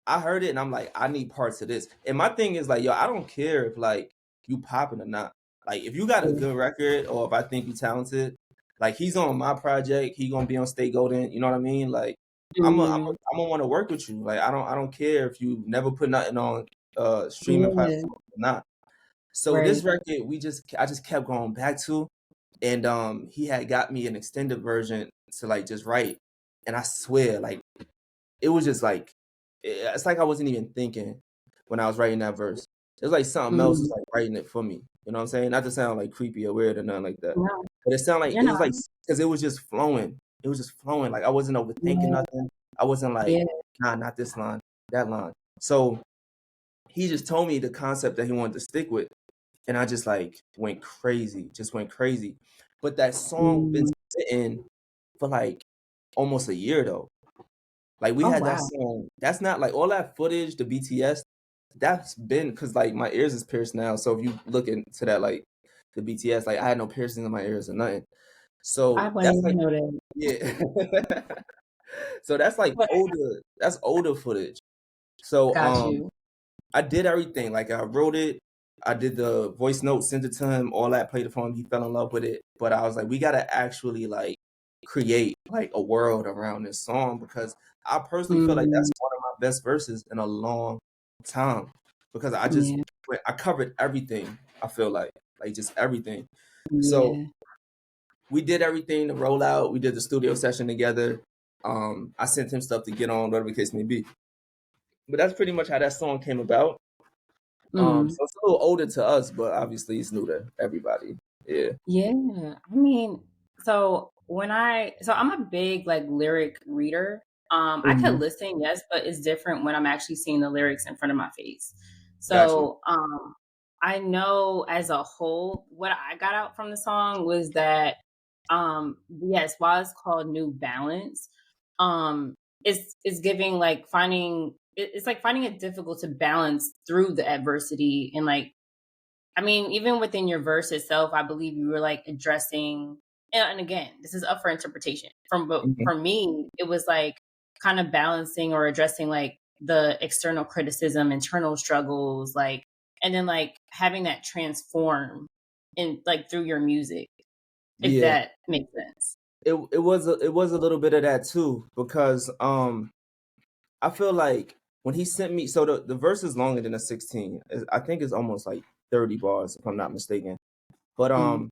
B: I heard it and I'm like, I need parts of this. And my thing is like, yo, I don't care if like you popping or not. Like if you got a
A: yeah.
B: good record or if I think you talented, like he's on my project, he gonna be on State Golden. You know what I mean? Like
A: Mm,
B: I'm gonna want to work with you. Like I don't care if you never put nothing on streaming
A: yeah.
B: platform or not. So this
A: Right.
B: record I just kept going back to, and he had got me an extended version to like just write, and I swear like it was just like it's like I wasn't even thinking when I was writing that verse. It was like something else was
A: Mm,
B: like writing it for me. You know what I'm saying? Not to sound like creepy or weird or nothing like that,
A: no,
B: but it sounded like
A: you're
B: it was like
A: not.
B: because it was just flowing. It was just flowing. Like I wasn't overthinking
A: Yeah.
B: nothing. I wasn't like,
A: Yeah.
B: nah, not this line, that line. So he just told me the concept that he wanted to stick with, and I just like went crazy, just went crazy. But that song been
A: Mm.
B: sitting for like almost a year though. Like we
A: Oh,
B: had that
A: wow.
B: song. That's not like all that footage, the BTS, that's been because like my ears is pierced now. So if you look into that, like the BTS, like I had no piercings in my ears or nothing.
A: I
B: So
A: wouldn't
B: that's
A: even
B: like,
A: know that.
B: yeah. So that's like
A: But
B: older footage. So
A: got you.
B: I did everything. Like I wrote it, I did the voice note, sent it to him, all that, played it for him. He fell in love with it. But I was like, we gotta actually like create like a world around this song because I personally feel like
A: Mm,
B: that's one of my best verses in a long time because
A: yeah.
B: I covered everything. I feel like just everything. So
A: Yeah.
B: we did everything, the rollout. We did the studio session together. I sent him stuff to get on, whatever the case may be. But that's pretty much how that song came about.
A: Mm.
B: So it's a little older to us, but obviously it's new to everybody. Yeah.
A: Yeah. I mean, so I'm a big like lyric reader. I could
B: Hmm.
A: listen, yes, but it's different when I'm actually seeing the lyrics in front of my face.
B: Got you.
A: So, I know as a whole, what I got out from the song was that, yes, while it's called New Balance, it's giving like it's like finding it difficult to balance through the adversity and like I mean, even within your verse itself, I believe you were like addressing, and again, this is up for interpretation. But
B: Hmm.
A: for me, it was like kind of balancing or addressing like the external criticism, internal struggles, like, and then like having that transform in like through your music, if
B: Yeah.
A: that makes sense.
B: It was a little bit of that too because I feel like when he sent me, so the verse is longer than a 16. I think it's almost like 30 bars if I'm not mistaken. But
A: Mm,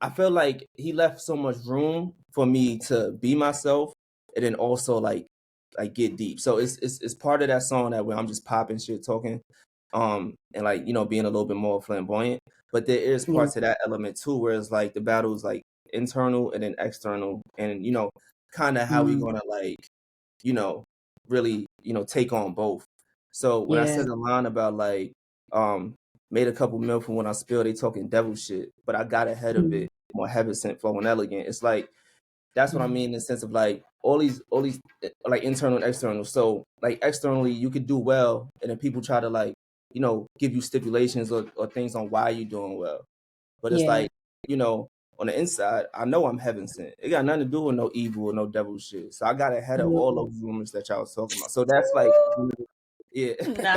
B: I feel like he left so much room for me to be myself and then also like get deep. So it's part of that song that where I'm just popping shit talking and like being a little bit more flamboyant. But there is
A: yeah.
B: parts of that element too where it's like the battle is like internal and then external and kind of how we
A: Mm,
B: gonna like you know, really, take on both. So when I
A: yeah.
B: said the line about like, um, made a couple mil from when I spilled, they talking devil shit, but I got ahead of
A: Mm,
B: it, more heaven sent, flow and elegant. It's like that's what I
A: mm,
B: mean in the sense of like all these like internal and external. So like externally, you could do well, and then people try to like give you stipulations or things on why you're doing well. But it's
A: yeah.
B: like, you know, on the inside, I know I'm heaven sent. It got nothing to do with no evil or no devil shit. So I got ahead of all
A: Yeah.
B: those rumors that y'all was talking about. So that's like, yeah.
A: No,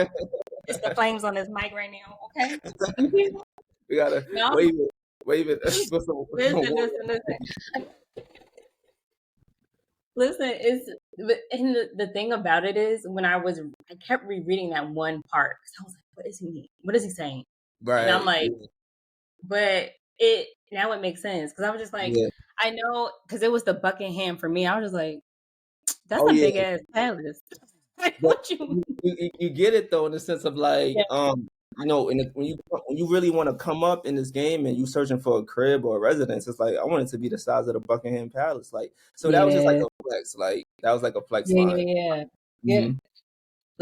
A: it's the flames on this mic right now. Okay. Mhm.
B: We gotta
A: No,
B: wave it, put some
A: listen,
B: water
A: listen,
B: on
A: listen. Listen, and the thing about it is I kept rereading that one part because I was like, what is he mean? What is he saying? And I'm
B: Right.
A: like, but it now it makes sense because I was just like,
B: Yeah.
A: I know because it was the Buckingham for me. I was just like, that's
B: Oh
A: a
B: yeah.
A: big ass palace. Like,
B: But
A: what you
B: you get it though in the sense of like
A: Yeah,
B: when you really want to come up in this game and you searching for a crib or a residence, it's like I want it to be the size of the Buckingham Palace. Like so that was just like
A: yeah,
B: a flex. Like that was like a flex
A: yeah,
B: line.
A: yeah. Yeah.
B: Hmm.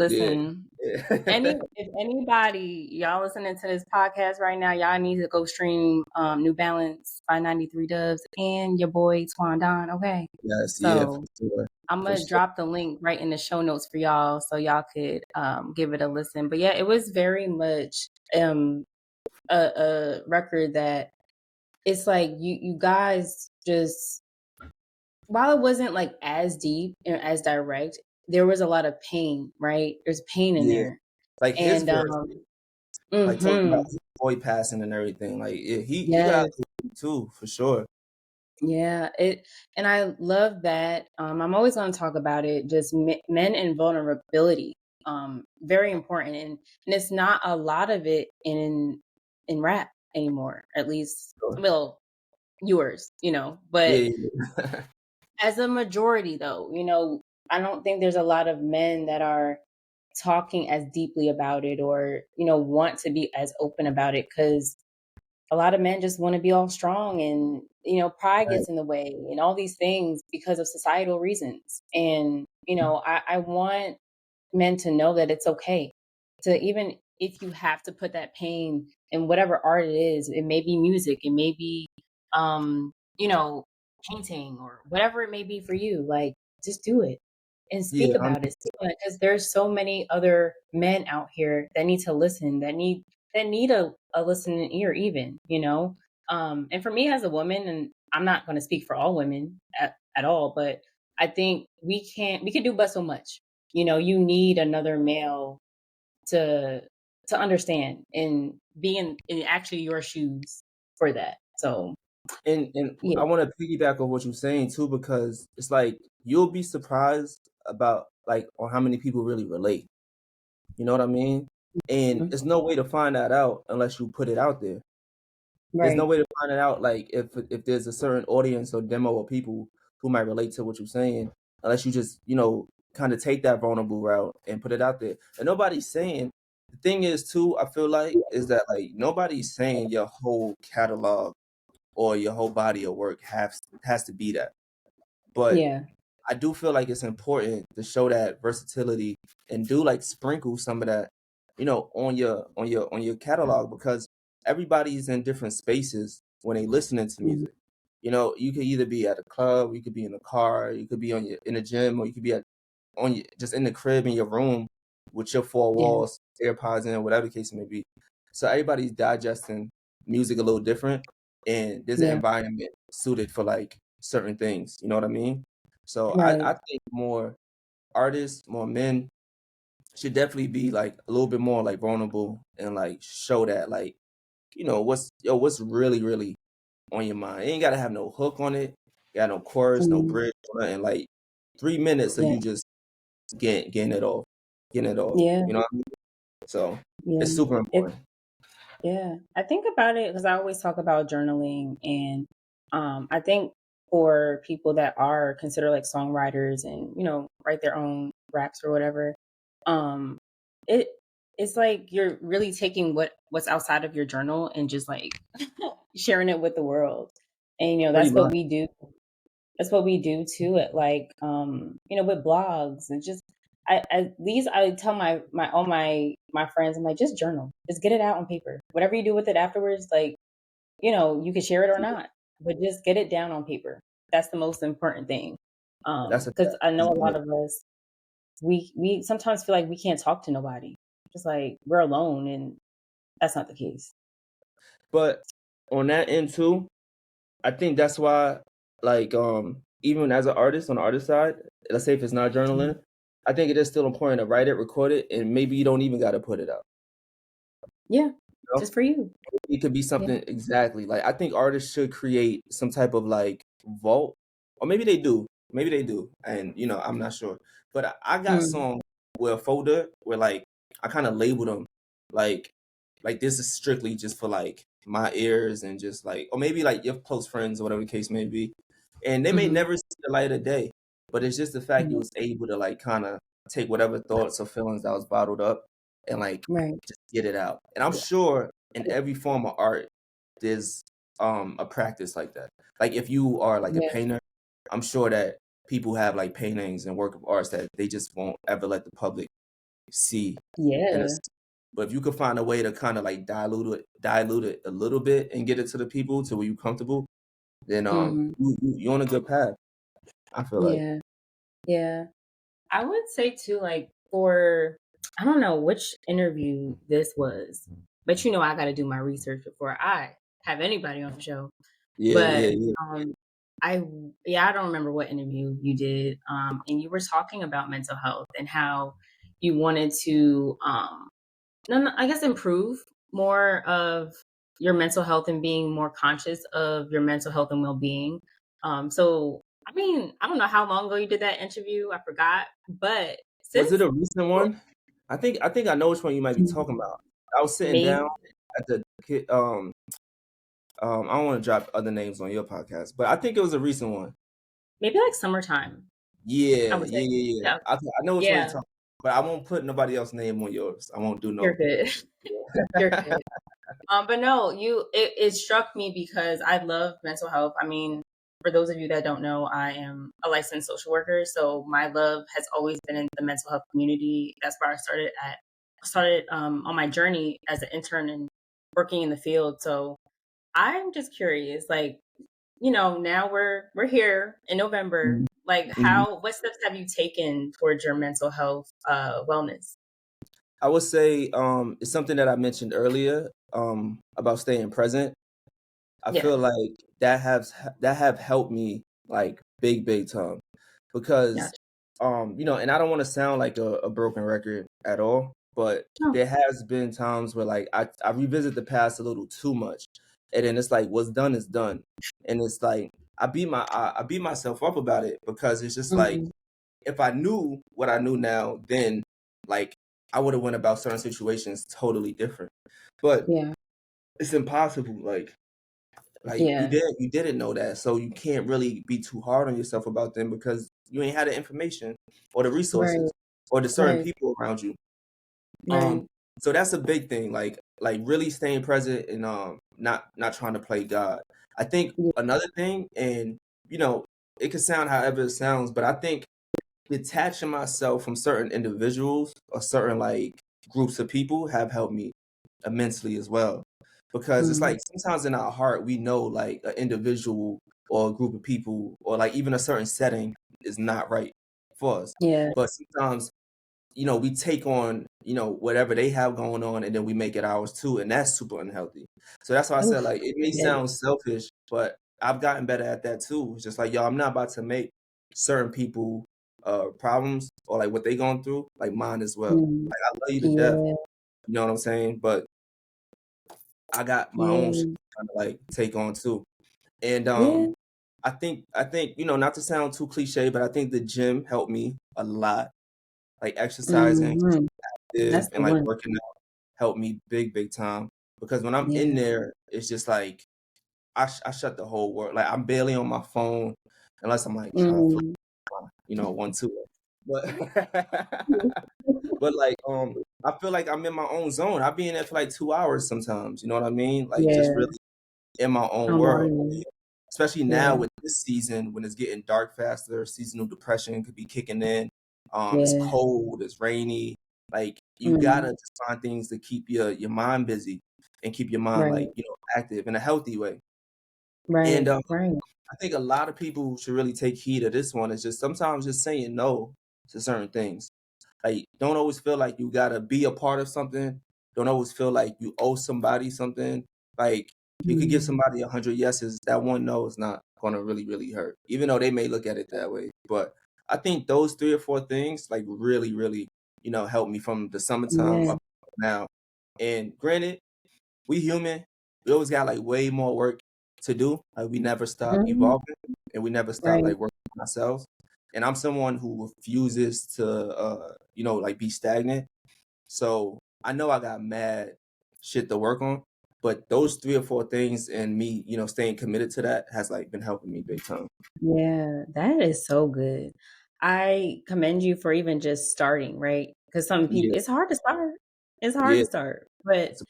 B: Yeah.
A: Listen,
B: Yeah.
A: if anybody y'all listening to this podcast right now, y'all need to go stream New Balance 593 Dubs and your boy TwonDon. Okay,
B: Yes, yeah, for
A: so
B: sure.
A: I'm
B: For
A: gonna
B: sure.
A: drop the link right in the show notes for y'all so y'all could give it a listen. But yeah, it was very much a record that it's like you guys just while it wasn't like as deep and as direct, there was a lot of pain, right? There's pain in
B: Yeah.
A: there.
B: Like his
A: And
B: verse, like talking about
A: mhm,
B: his boy passing and everything. Like yeah, he got
A: yes.
B: out there too, for sure.
A: Yeah, it and I love that. I'm always going to talk about it. Just men and vulnerability, very important, and it's not a lot of it in rap anymore. At least,
B: So,
A: well, yours, But
B: yeah, yeah.
A: as a majority, though, I don't think there's a lot of men that are talking as deeply about it or want to be as open about it because a lot of men just want to be all strong and pride
B: Right.
A: gets in the way and all these things because of societal reasons and I want men to know that it's okay to even if you have to put that pain in whatever art it is. It may be music, it may be you know painting or whatever it may be for you, like just do it and speak
B: Yeah,
A: about it because there's so many other men out here that need to listen, that need a listening ear even, and for me as a woman, and I'm not going to speak for all women at all, but I think we can do but so much. You need another male to understand and be in actually your shoes for that. So
B: and I
A: yeah.
B: want to piggyback on what you're saying too, because it's like you'll be surprised about like on how many people really relate. You know what I mean? And
A: Mhm.
B: there's no way to find that out unless you put it out there. There's no
A: Right.
B: way to find it out like if there's a certain audience or demo of people who might relate to what you're saying, unless you just, kind of take that vulnerable route and put it out there. And nobody's saying the thing is too, I feel like, is that like nobody's saying your whole catalog or your whole body of work has to be that. But
A: Yeah.
B: I do feel like it's important to show that versatility and do like sprinkle some of that, on your catalog because everybody's in different spaces when they listening to
A: Mhm.
B: music. You could either be at a club, you could be in a car, you could be in a gym, or you could be just in the crib in your room with your four
A: Yeah.
B: walls, AirPods in, whatever the case may be. So everybody's digesting music a little different, and there's an
A: Yeah.
B: environment suited for like certain things. You know what I mean? So
A: Right.
B: I think more artists, more men should definitely be like a little bit more like vulnerable and like show that like what's really really on your mind. You ain't gotta have no hook on it, got no chorus, no
A: Mhm.
B: bridge, nothing. Like 3 minutes of
A: Yeah.
B: you just getting it off, getting it off.
A: Yeah.
B: You know what I mean? So
A: Yeah.
B: it's super
A: It
B: important.
A: Yeah, I think about it because I always talk about journaling, and I think for people that are considered like songwriters and write their own raps or whatever, um, it it's like you're really taking what's outside of your journal and just like sharing it with the world, and
B: Pretty
A: that's what
B: much.
A: we do. That's what we do too at like with blogs and just I at least I tell my all my friends, I'm like, just journal. Just get it out on paper. Whatever you do with it afterwards, like, you can share it or not, but just get it down on paper. That's the most important thing.
B: That's a
A: Because
B: fact.
A: I know
B: Just
A: a
B: get
A: lot
B: it.
A: of us we sometimes feel like we can't talk to nobody. Just like we're alone and that's not the case.
B: But on that end too, I think that's why, like, even as an artist on the artist side, let's say if it's not
A: Mhm.
B: journaling, I think it is still important to write it, record it, and maybe you don't even got to put it out.
A: Yeah,
B: You know,
A: just for you.
B: it could be
A: Yeah.
B: something exactly like I think artists should create some type of like vault, or maybe they do, and I'm not sure. But I got
A: Mm.
B: songs where a folder where like I kind of label them like this is strictly just for like my ears and just like, or maybe like your close friends or whatever the case may be, and they may
A: Mm-hmm.
B: never see the light of day, but it's just the fact you
A: Right.
B: was able to like kind of take whatever thoughts or feelings that was bottled up and like
A: Right.
B: just get it out. And I'm sure in every form of art, there's a practice like that. Like if you are like a
A: Yeah.
B: painter, I'm sure that people have like paintings and work of arts that they just won't ever let the public see. And
A: Yeah.
B: it's, but if you could find a way to kind of like dilute it a little bit and get it to the people to where you comfortable, then
A: Mm-hmm.
B: you're on a good path. I feel like.
A: Yeah. Yeah. I would say too, like for I don't know which interview this was, but I got to do my research before I have anybody on the show.
B: Yeah, yeah,
A: But
B: yeah.
A: I yeah, I don't remember what interview you did, and you were talking about mental health and how you wanted to no, no, I guess improve more of your mental health and being more conscious of your mental health and well-being. So I mean, I don't know how long ago you did that interview. I forgot, but
B: Was it
A: since
B: a recent one? I think I know which one you might be talking about. I was sitting
A: maybe
B: down at the I don't want to drop other names on your podcast, but I think it was a recent one.
A: maybe like summertime, I
B: Yeah,
A: would say.
B: yeah, yeah, yeah.
A: Yeah,
B: I know which one you're
A: yeah,
B: talking about, but I won't put nobody else's name on yours. I won't do
A: you're
B: no.
A: good. You're good. But no, it struck me because I love mental health. I mean, for those of you that don't know, I am a licensed social worker, so my love has always been in the mental health community. That's where I started on my journey as an intern and working in the field. So I'm just curious, like, now we're here in November. Like,
B: Mhm.
A: what steps have you taken towards your mental health wellness?
B: I would say it's something that I mentioned earlier about staying present. I
A: Yeah,
B: feel like that have helped me like big time because
A: gotcha.
B: and I don't want to sound like a broken record at all, but
A: Oh,
B: there has been times where like I revisit the past a little too much, and then it's like what's done is done, and it's like I beat myself up about it because it's just like
A: mhm.
B: if I knew what I knew now, then like I would have went about certain situations totally different, but
A: Yeah,
B: it's impossible. Like
A: yeah,
B: you didn't know that, so you can't really be too hard on yourself about them because you ain't had the information or the
A: right,
B: resources or the certain
A: right,
B: people around you.
A: right.
B: Um, so that's a big thing, like really staying present and not trying to play God. I think
A: Yeah,
B: another thing, and you know, it could sound however it sounds, but I think detaching myself from certain individuals or certain like groups of people have helped me immensely as well. Because it's
A: mhm,
B: like sometimes in our heart we know like an individual or a group of people or like even a certain setting is not right for us.
A: yeah,
B: But sometimes, we take on, whatever they have going on and then we make it ours too, and that's super unhealthy. So that's why I said
A: oof,
B: like it may
A: yeah,
B: sound selfish, but I've gotten better at that too. It's just like, yo, I'm not about to make certain people problems or like what they going through like mine as well.
A: mm,
B: Like I love you to death,
A: yeah,
B: you know what I'm saying? But I got my own shit
A: yeah,
B: to kinda like take on too. And
A: yeah,
B: I think, not to sound too cliche, but I think the gym helped me a lot. Like exercising,
A: mhm, that's
B: active,
A: the
B: and like
A: one.
B: working out helped me big time. Because when I'm in
A: Yeah,
B: there, it's just like I shut the whole world. Like I'm barely on my phone unless I'm like trying to
A: mm,
B: 1, 2. But but like I feel like I'm in my own zone. I be in there for like 2 hours sometimes. You know what I mean? Like just
A: yeah,
B: really in my own
A: I'm
B: world.
A: on
B: Especially now
A: yeah,
B: with this season when it's getting dark faster, seasonal depression could be kicking in. It's
A: yeah,
B: cold, it's rainy. Like you
A: mm,
B: gotta just find things to keep your mind busy and keep your mind
A: right,
B: like, active in a healthy way. And
A: right, right,
B: I think a lot of people should really take heed of this one. It's just sometimes just saying no to certain things. Like, don't always feel like you gotta be a part of something. Don't always feel like you owe somebody something. Like, you could give
A: mm,
B: somebody 100 yeses. That one no is not gonna really hurt, even though they may look at it that way. But I think those 3 or 4 things, like, really, help me from the summertime
A: yeah,
B: up to now. And granted, we human. We always got like way more work to do. Like we never stop
A: mhm,
B: evolving, and we never stop
A: right,
B: like working on ourselves. And I'm someone who refuses to, like be stagnant. So I know I got mad shit to work on, But those 3 or 4 things and me, staying committed to that has like been helping me big time.
A: Yeah, that is so good. I commend you for even just starting, right? Because some people,
B: Yeah,
A: it's hard to start. It's hard
B: yeah,
A: to start, but
B: it's a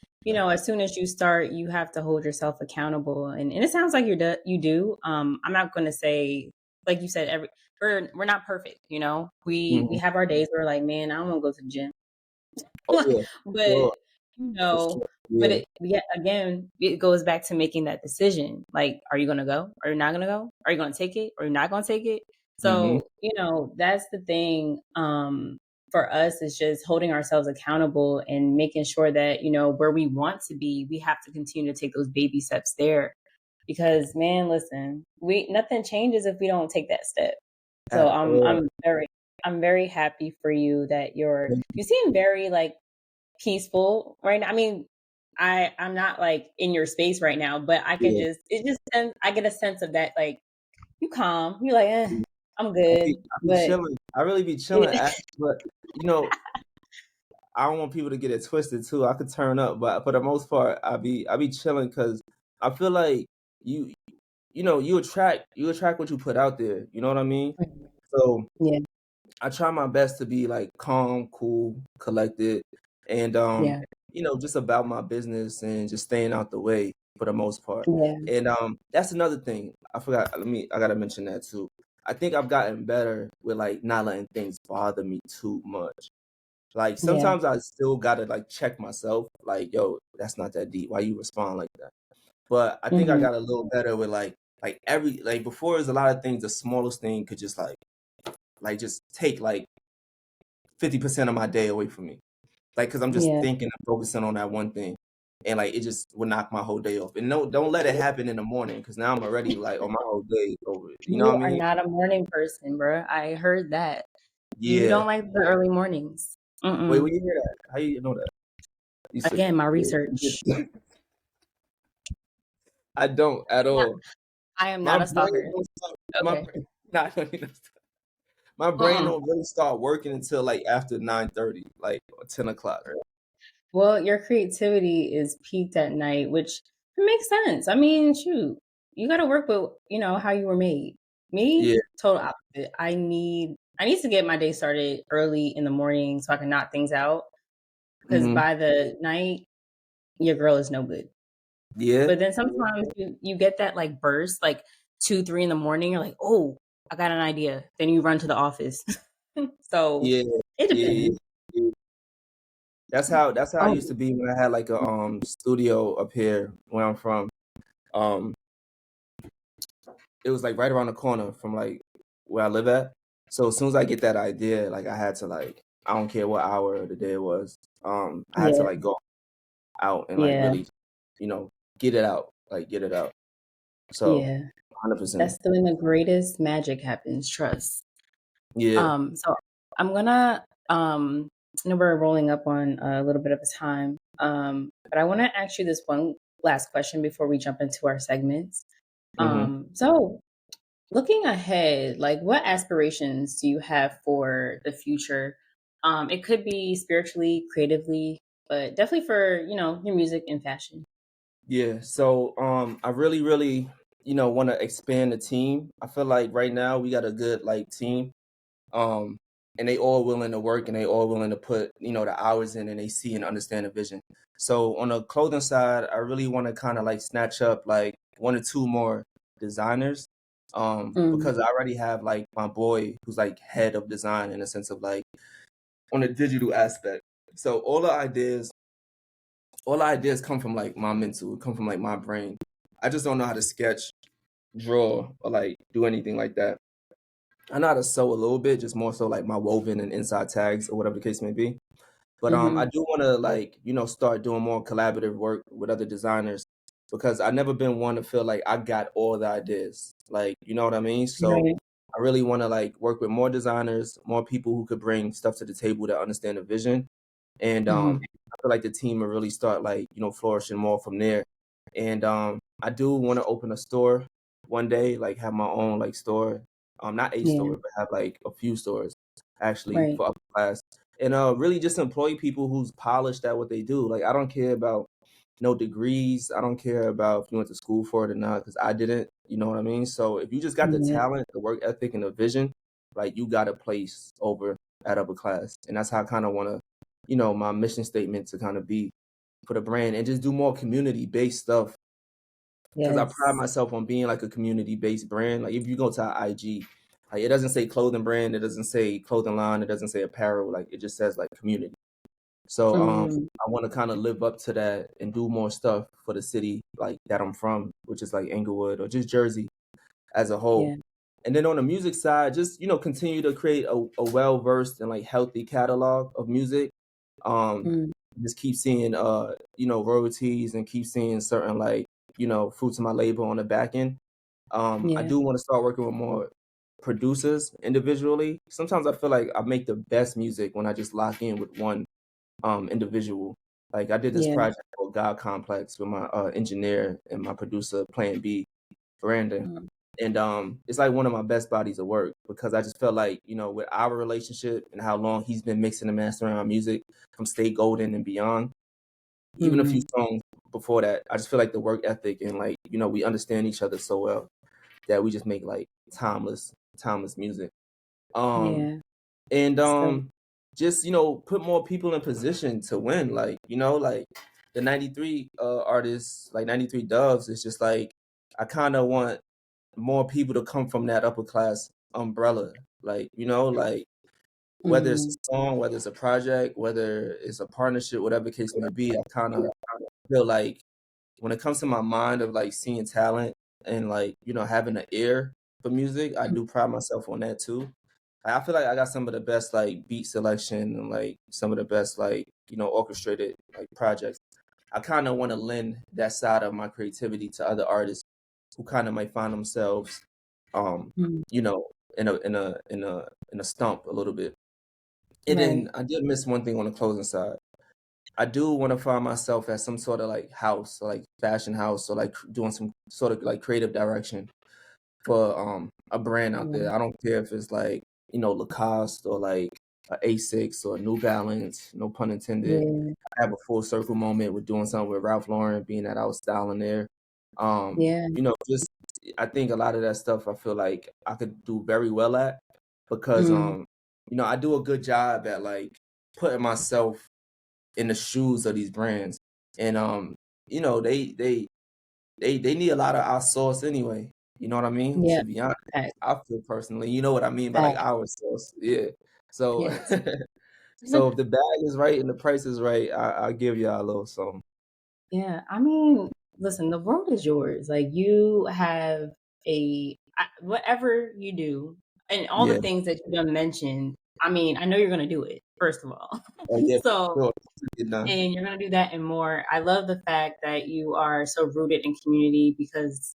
A: as soon as you start, you have to hold yourself accountable, and it sounds like you do. I'm not going to say, like you said, we're not perfect. We
B: Mhm.
A: have our days where we're like, man, I don't want to go to the gym.
B: Oh yeah,
A: But,
B: sure,
A: you
B: for
A: know,
B: sure.
A: but
B: Yeah.
A: again, it goes back to making that decision. Like, are you gonna go? Are you not gonna go? Are you gonna take it? Or you're not gonna take it?
B: Hmm.
A: So, that's the thing, for us is just holding ourselves accountable and making sure that, where we want to be, we have to continue to take those baby steps there. Because man, listen, we nothing changes if we don't take that step. So
B: At all.
A: I'm very happy for you that you seem very like peaceful right now. I mean, I'm not like in your space right now, but I can
B: Yeah.
A: I get a sense of that, like you calm. You like, I'm good.
B: I be
A: But
B: chilling. I really be chilling.
A: it,
B: But you know, I don't want people to get it twisted too. I could turn up, but for the most part, I be chilling because I feel like you you attract what you put out there. You know what I mean? So
A: yeah,
B: I try my best to be like calm, cool, collected, and
A: yeah,
B: just about my business and just staying out the way for the most part.
A: yeah,
B: And that's another thing. I forgot. I gotta mention that too. I think I've gotten better with like not letting things bother me too much. Like
A: yeah.
B: sometimes I still gotta like check myself, like, yo, that's not that deep. Why you respond like that? But I think I
A: Hmm.
B: got a little better with like every like before there's a lot of things, the smallest thing could just like just take like 50% of my day away from me. Like, cause I'm just
A: Yeah.
B: thinking and focusing on that one thing. And like it just would knock my whole day off. And no, don't let it happen in the morning because now I'm already like, oh, my whole day is over. You know what
A: You
B: I
A: are
B: mean?
A: not a morning person, bro. I heard that. You
B: Yeah.
A: don't like the early mornings.
B: Wait, where
A: Mm-mm.
B: you hear that? How you know that? You said
A: Again, my
B: yeah.
A: research.
B: I don't at
A: Not,
B: all.
A: I am
B: My
A: not a
B: brain
A: stalker.
B: don't start my
A: Okay.
B: brain nah, my brain
A: Mm-mm.
B: don't really start working until like after 9:30, like or 10 o'clock.
A: Well, your creativity is peaked at night, which makes sense. I mean, shoot, you got to work with, how you were made. Me,
B: Yeah.
A: total opposite. I need to get my day started early in the morning so I can knock things out. Because
B: Hmm.
A: by the night, your girl is no good.
B: Yeah.
A: But then sometimes you get that like burst, like 2, 3 in the morning. You're like, oh, I got an idea. Then you run to the office. So
B: Yeah.
A: it
B: Yeah.
A: depends.
B: Yeah. That's how I
A: Oh,
B: used to be when I had like a studio up here where I'm from. Um it was like right around the corner from like where I live at. So as soon as I get that idea, like I had to like I don't care what hour of the day it was. I had to
A: yeah,
B: like go out and like
A: yeah,
B: really, you know, get it out. Like get it out. So
A: yeah.
B: 100%.
A: That's when the greatest magic happens, trust.
B: Yeah.
A: So I'm gonna I know we're rolling up on a little bit of a time. But I want to ask you this one last question before we jump into our segments.
B: Hmm.
A: So looking ahead, like what aspirations do you have for the future? It could be spiritually, creatively, but definitely for, your music and fashion.
B: Yeah. So I really, really, want to expand the team. I feel like right now we got a good like team. Um and they all willing to work and they all willing to put, the hours in and they see and understand the vision. So on the clothing side, I really want to kind of like snatch up like 1 or 2 more designers.
A: Mm,
B: Because I already have like my boy who's like head of design in a sense of like on the digital aspect. So all the ideas come from like my mental, come from like my brain. I just don't know how to sketch, draw, or like do anything like that. I know how to sew a little bit, just more so like my woven and inside tags or whatever the case may be. But I
A: hmm.
B: do want to like, start doing more collaborative work with other designers because I never been one to feel like I got all the ideas. Like, you know what I mean? So
A: Right.
B: I really want to like work with more designers, more people who could bring stuff to the table that understand the vision. And
A: Hmm.
B: I feel like the team will really start like, flourishing more from there. And I do want to open a store one day, like have my own like store. Not a
A: Yeah.
B: store, but have like a few stores actually
A: Right.
B: for upper class. And really just employ people who's polished at what they do. Like I don't care about no degrees. I don't care about if you went to school for it or not, because I didn't. You know what I mean? So if you just got the
A: Yeah.
B: talent, the work ethic, and the vision, like you got a place over at upper class, and that's how I kind of want to, my mission statement to kind of be for the brand and just do more community based stuff because I pride
A: Yes.
B: myself on being like a community based brand. Like if you go to our IG, like it doesn't say clothing brand, it doesn't say clothing line, it doesn't say apparel, like it just says like community. So
A: Hmm.
B: I want to kind of live up to that and do more stuff for the city like that I'm from, which is like Inglewood or just Jersey as a whole.
A: Yeah.
B: And then on the music side, just continue to create a well versed and like healthy catalog of music. Um,
A: Mm.
B: just keep seeing royalties and keep seeing certain like fruits of my labor on the back end. I
A: Yeah.
B: do want to start working with more producers individually. Sometimes I feel like I make the best music when I just lock in with one individual. Like I did this
A: Yeah.
B: project called God Complex with my engineer and my producer Plan B, Brandon.
A: Mm.
B: And it's like one of my best bodies of work because I just felt like, with our relationship and how long he's been mixing and mastering our music from Stay Golden and beyond, even a few
A: Hmm.
B: songs before that, I just feel like the work ethic and like, we understand each other so well that we just make like timeless music. Um
A: Yeah.
B: and
A: So
B: just, put more people in position to win. Like, like the 93 artists, like 93 Doves, it's just like I kind of want more people to come from that upper class umbrella. Like, like whether it's
A: hmm.
B: a song, whether it's a project, whether it's a partnership, whatever the case may be, I kind of feel like when it comes to my mind of like seeing talent and like, having an ear for music, I do pride myself on that too. I feel like I got some of the best like beat selection and like some of the best like, orchestrated like projects. I kind of want to lend that side of my creativity to other artists who kind of might find themselves, um,
A: Mm.
B: you know, in a stump a little bit. And
A: Right.
B: then I did miss one thing on the closing side. I do want to find myself at some sort of like house, or like fashion house, or like doing some sort of like creative direction for a brand out
A: Yeah.
B: there. I don't care if it's like, Lacoste or like a Asics or New Balance, no pun intended.
A: Yeah.
B: I have a full circle moment with doing something with Ralph Lauren, being that I was styling there.
A: Yeah.
B: Just I think a lot of that stuff I feel like I could do very well at because
A: Mm.
B: I do a good job at like putting myself in the shoes of these brands. And they need a lot of our sauce anyway. You know what I mean?
A: Yeah.
B: To be honest,
A: Fact.
B: I feel personally, you know what I mean by like
A: Fact.
B: our sauce. Yeah. So
A: Yes.
B: so if the bag is right and the price is right, I'll give y'all a little something.
A: Yeah, I mean, listen, the world is yours. Like you have whatever you do, and all the
B: Yeah.
A: things that you done mentioned. I mean, I know you're gonna do it. First of all,
B: Oh yeah,
A: so
B: for sure. Get done.
A: and you're gonna do that and more. I love the fact that you are so rooted in community because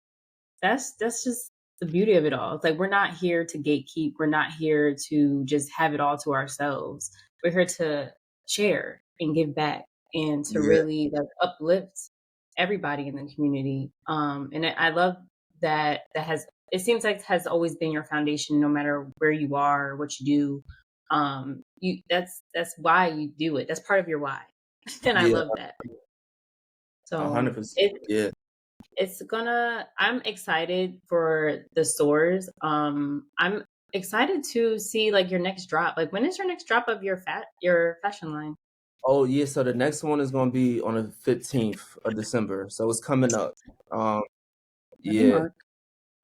A: that's just the beauty of it all. It's like we're not here to gatekeep. We're not here to just have it all to ourselves. We're here to share and give back and to
B: Yeah.
A: really like uplift everybody in the community. And I love that has it seems like has always been your foundation no matter where you are or what you do. You that's why you do it. That's part of your why. And I
B: Yeah.
A: love that. So
B: 100%. Yeah.
A: it's gonna I'm excited for the stores. I'm excited to see like your next drop. Like when is your next drop of your fashion line?
B: Oh yeah, so the next one is gonna be on the 15th of December. So it's coming up. Um
A: Let me
B: yeah,
A: mark.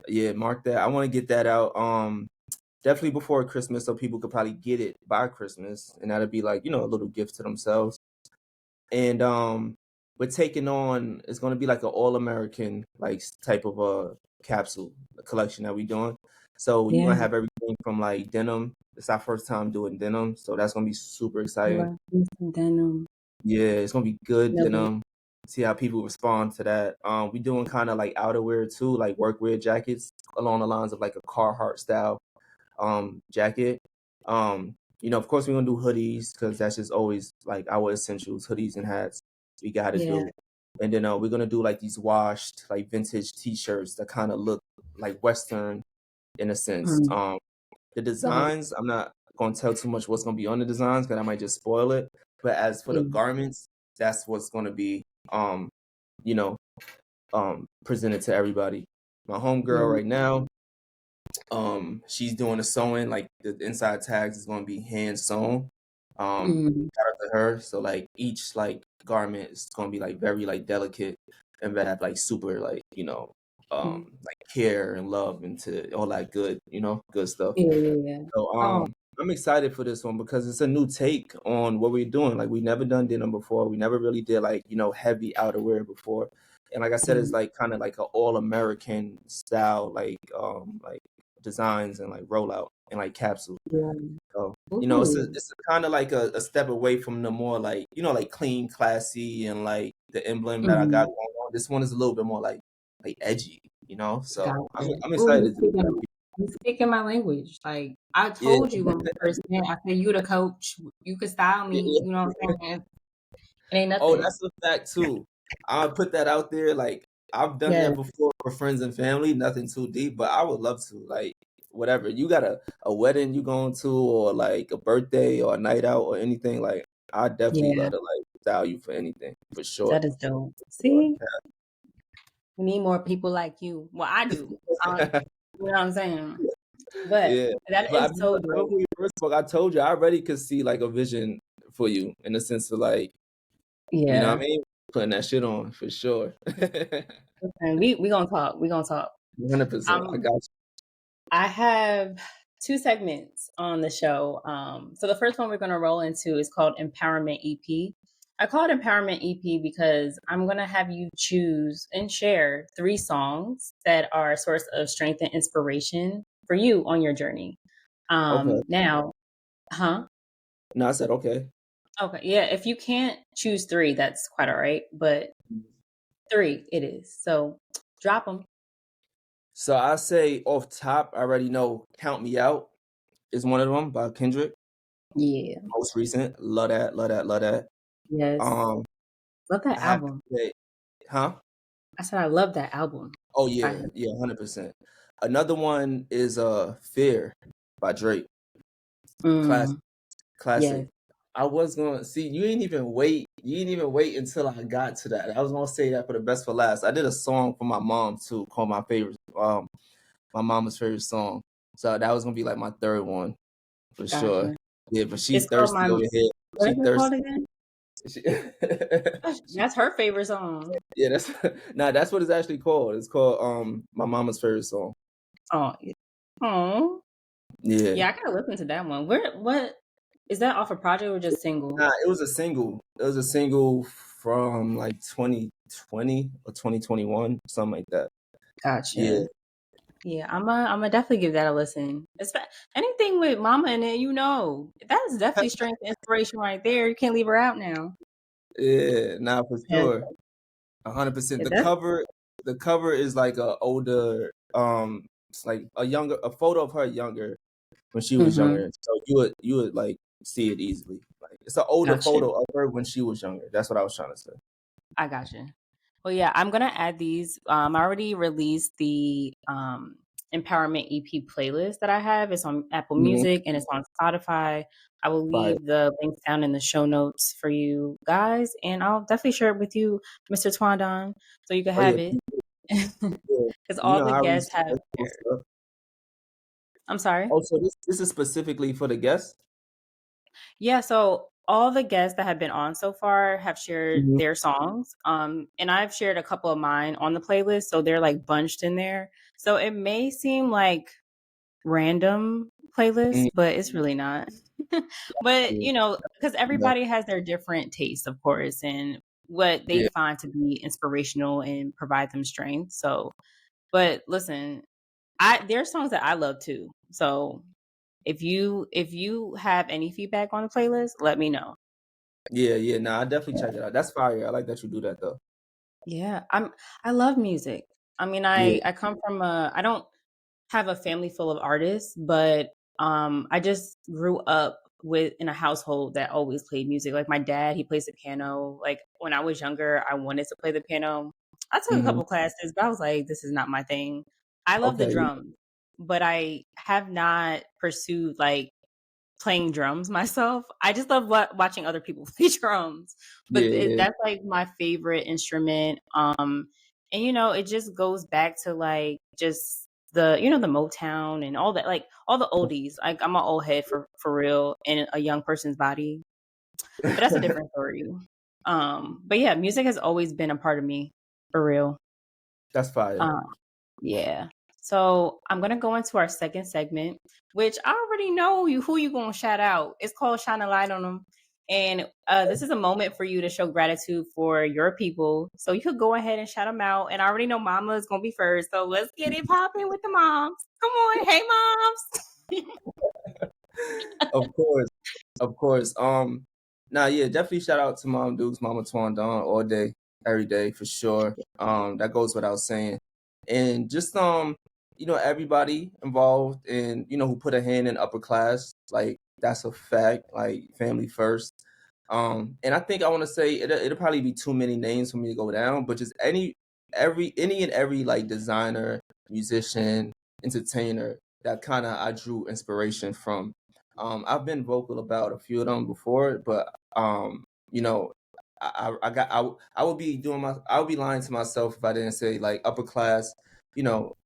B: yeah, mark that. I wanna get that out. Definitely before Christmas so people could probably get it by Christmas and that'll be like, a little gift to themselves. And we're taking on it's gonna be like an all American like type of a capsule collection that we doing. So you're
A: Yeah,
B: gonna have everything from like denim. It's our first time doing denim, so that's gonna be super exciting.
A: love me some denim.
B: Yeah, it's gonna be good
A: Love it.
B: denim. See how people respond to that. We doing kind of like outerwear too, like workwear jackets along the lines of like a Carhartt style jacket. Of course we're gonna do hoodies because that's just always like our essentials, hoodies and hats we gotta
A: Yeah.
B: do. And then we're gonna do like these washed like vintage t-shirts that kind of look like Western in a sense.
A: Mm,
B: The
A: love it.
B: designs, I'm not gonna tell too much what's gonna be on the designs because I might just spoil it. But as for the
A: Yeah.
B: garments, that's what's gonna be. you know, present it to everybody. My homegirl
A: Mm,
B: right now, she's doing the sewing, like the inside tags is gonna be hand sewn.
A: mm,
B: Shout out to her. So like each like garment is gonna be like very like delicate and have like super like,
A: mm.
B: like care and love into all that good, good stuff.
A: Yeah, yeah, yeah.
B: So
A: Oh,
B: I'm excited for this one because it's a new take on what we're doing. Like we never done denim before. We never really did like, heavy outerwear before. And like I said, it's
A: mm,
B: like kind of like an all American style, like designs and like rollout and like capsule.
A: yeah.
B: So,
A: Ooh,
B: it's kind of like a step away from the more like, like clean, classy and like the emblem that I got
A: mm,
B: going on. This one is a little bit more like edgy, So
A: gotcha.
B: I'm
A: Ooh,
B: excited to do that.
A: you speaking my language. Like I
B: Yeah.
A: told you when we first met, I said you the coach. You could style
B: Yeah,
A: me.
B: yeah.
A: You know what I'm saying? It ain't
B: Oh,
A: nothing.
B: that's a fact too. I'll put that out there. Like I've done
A: Yeah,
B: that before for friends and family, nothing too deep, but I would love to. Like whatever. You got a wedding you going to or like a birthday or a night out or anything, like I definitely
A: yeah.
B: love to like style you for anything, for sure.
A: That is dope.
B: Sure.
A: See, we need more people like you. Well, I do. You know what I'm saying? But
B: Yeah.
A: that
B: But
A: is so
B: I remember
A: dope.
B: when we first spoke, I told you I already could see like a vision for you in the sense of like, you know what
A: Yeah.
B: I mean? Putting that shit on for sure.
A: And we gonna talk. We gonna talk.
B: 100%. I
A: Um,
B: got
A: I have two segments on the show. So the first one we're gonna roll into is called Empowerment EP. I call it Empowerment EP because I'm gonna have you choose and share three songs that are a source of strength and inspiration for you on your journey.
B: you. Okay.
A: Now, huh?
B: No, I said okay.
A: Okay, yeah. If you can't choose three, that's quite all right. But three, it is. So drop them.
B: So I say off top, I already know Count Me Out is one of them by Kendrick.
A: Yeah.
B: Most recent. Love that, love that, love that.
A: Yes.
B: Um,
A: Love that
B: I have to
A: album.
B: say, huh?
A: I said I love that album
B: Oh
A: by
B: yeah,
A: him.
B: yeah, 100%. Another one is Fear by Drake. Classic,
A: Mm,
B: classic.
A: yes.
B: I was gonna see you didn't even wait until I got to that. I was gonna say that for the best for last. I did a song for my mom too, called my mama's favorite song. So that was gonna be like my third one for sure.
A: Gotcha.
B: Yeah, but she
A: It's called
B: thirsty
A: my
B: over here.
A: what
B: She
A: is it called
B: thirsty.
A: again?
B: She,
A: That's her favorite song.
B: yeah, that's that's what it's actually called. It's called my mama's favorite song.
A: Oh, yeah. Oh.
B: Yeah.
A: Yeah, I gotta listen to that one. Where what is that off a project or just single?
B: Nah, it was a single. It was a single from like 2020 or 2021, something like that. Yeah.
A: Gotcha. Yeah, I'm gonna definitely give that a listen. Anything with mama in it, that is definitely strength and inspiration right there. You can't leave her out now.
B: Yeah, nah, for
A: Yeah,
B: sure. 100%.
A: yeah,
B: The cover is like a older, it's like a photo of her younger when she was
A: mm-hmm.
B: younger. So you would like see it easily. Like it's an older
A: Gotcha.
B: photo of her when she was younger. That's what I was trying to say.
A: I gotcha. Well, yeah, I'm gonna add these. I already released the empowerment EP playlist that I have. It's on Apple
B: Mhm.
A: Music and it's on Spotify. I will
B: Fire.
A: leave the links down in the show notes for you guys, and I'll definitely share it with you, Mr. TwonDon, so you can
B: Oh yeah,
A: have it.
B: yeah.
A: Because
B: You
A: all
B: know
A: the
B: I already
A: guests
B: see
A: have
B: that cool
A: shared.
B: stuff.
A: I'm sorry.
B: Oh, so this is specifically for the guests?
A: Yeah, so all the guests that have been on so far have shared
B: Mhm.
A: their songs. And I've shared a couple of mine on the playlist, so they're like bunched in there. So it may seem like random playlist,
B: Mhm.
A: but it's really not. But
B: Yeah.
A: because
B: Yeah.
A: everybody has their different tastes, of course, and what they
B: Yeah.
A: find to be inspirational and provide them strength. So, but listen, I there's songs that I love too. So if you have any feedback on the playlist, let me know.
B: Yeah, yeah. Nah, I definitely check it out. That's fire. I like that you do that though.
A: Yeah, I love music. I mean,
B: Yeah.
A: I come from I don't have a family full of artists, but I just grew up in a household that always played music. Like my dad, he plays the piano. Like when I was younger, I wanted to play the piano. I took a
B: Mhm.
A: couple classes, but I was like, this is not my thing. I love the
B: Okay.
A: drums, but I have not pursued like playing drums myself. I just love watching other people play drums. But
B: Yeah, yeah.
A: that's like my favorite instrument. And it just goes back to like just the Motown and all that, like all the oldies. Like I'm an old head for real in a young person's body. But that's a different story. But yeah, music has always been a part of me for real.
B: That's fire.
A: Um, yeah. So I'm gonna go into our second segment, which I already know who you gonna shout out. It's called Shine a Light on Them. And this is a moment for you to show gratitude for your people. So you could go ahead and shout them out. And I already know Mama is gonna be first. So let's get it popping with the moms. Come on, hey moms.
B: Of course. Of course. Nah, yeah, definitely shout out to Mom Dukes, Mama TwonDon all day, every day for sure. That goes without saying. And just everybody involved and who put a hand in upper class, like that's a fact, like family first. And I think I want to say it'll probably be too many names for me to go down, but just any and every like designer, musician, entertainer that kind of I drew inspiration from. I've been vocal about a few of them before, but you know, I would be I would be lying to myself if I didn't say like upper class, you know,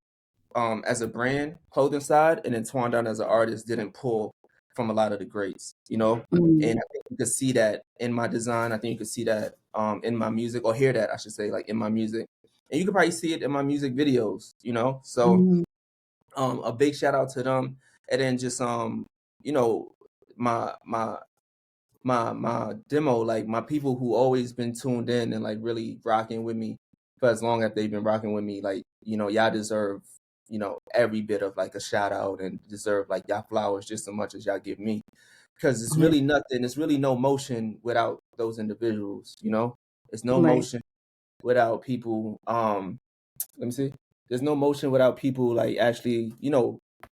B: as a brand, clothing side, and then TwonDon as an artist didn't pull from a lot of the greats,
A: Mm,
B: and I think you could see that in my design. I think you could see that in my music, or hear that I should say, like in my music, and you could probably see it in my music videos. So
A: mm,
B: a big shout out to them, and then just you know, my my demo, like my people who always been tuned in and like really rocking with me for as long as they've been rocking with me, like y'all deserve every bit of like a shout out and deserve like y'all flowers just as much as y'all give me, because it's
A: yeah,
B: really nothing. It's really no motion without those individuals. It's no
A: right,
B: motion without people. Let me see. There's no motion without people like actually,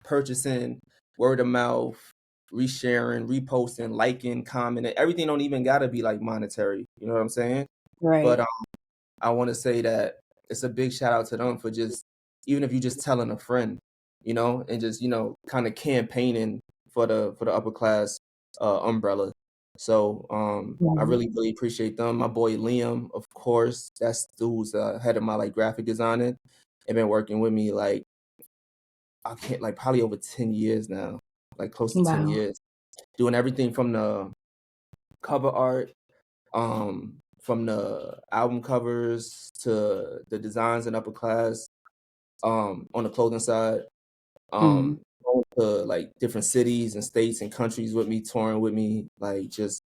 B: purchasing, word of mouth, resharing, reposting, liking, commenting. Everything don't even gotta be like monetary. You know what I'm saying? But
A: right,
B: I want to say that it's a big shout out to them for just, even if you just telling a friend, and just kind of campaigning for the upper class umbrella. So I
A: right,
B: really really appreciate them. My boy Liam, of course, that's who's head of my like graphic designing, and been working with me like I can't like probably over 10 years now, like close to ten
A: wow,
B: years, doing everything from the cover art, from the album covers to the designs in upper class, on the clothing side,
A: mm,
B: going to like different cities and states and countries with me, touring with me, like just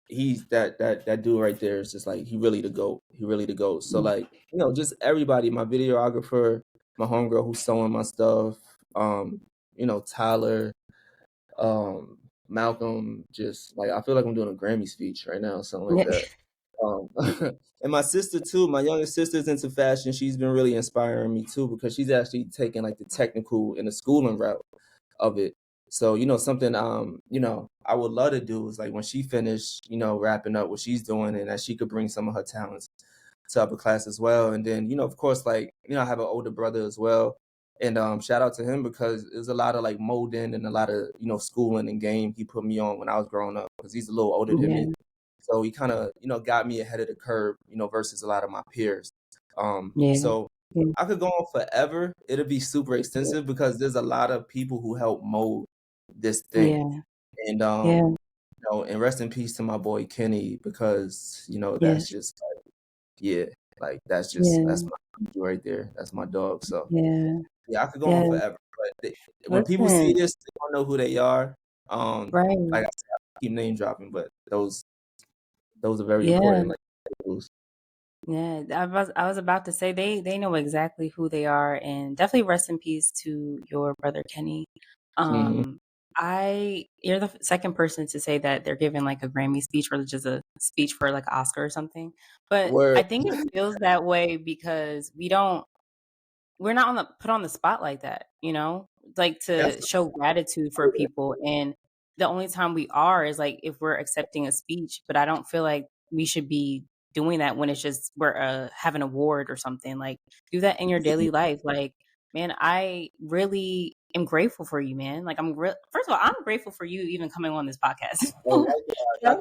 B: he's that dude right there is just like he really the goat. He really the goat. So
A: mm,
B: like, just everybody, my videographer, my homegirl who's sewing my stuff, Tyler, um, Malcolm, just like I feel like I'm doing a Grammy speech right now, something like
A: yeah,
B: that. Um, and my sister too, my youngest sister's into fashion. She's been really inspiring me too because she's actually taking like the technical and the schooling route of it. So, something I would love to do is like when she finished, wrapping up what she's doing and that she could bring some of her talents to upper class as well. And then, of course, like, I have an older brother as well. And shout out to him because there's a lot of like molding and a lot of, schooling and game he put me on when I was growing up because he's a little older than me.
A: yeah,
B: So he kind of, got me ahead of the curve, versus a lot of my peers.
A: yeah,
B: So I could go on forever. It'll be super extensive because there's a lot of people who help mold this thing.
A: yeah,
B: And
A: yeah,
B: and rest in peace to my boy Kenny because,
A: yeah,
B: that's just like, yeah, like that's
A: yeah,
B: my dude right there. That's my dog. So
A: yeah,
B: yeah, I could go on
A: yeah.
B: forever. But when people see
A: Listen,
B: this, they don't know who they are. Like
A: right,
B: I said, I keep name dropping, but those are very
A: yeah.
B: important. Like those.
A: Yeah, I was about to say they know exactly who they are, and definitely rest in peace to your brother Kenny.
B: Mhm.
A: Um, you're the second person to say that they're giving like a Grammy speech or just a speech for like Oscar or something. But
B: Word.
A: I think it feels that way because we're not put on the spot like that, like
B: That's
A: to show gratitude for people. And the only time we are is like if we're accepting a speech, but I don't feel like we should be doing that when it's just we're have an award or something. Like do that in your daily life. Like, man, I really am grateful for you, man. Like first of all, I'm grateful for you even coming on this podcast.
B: Oh, likewise.
A: Right?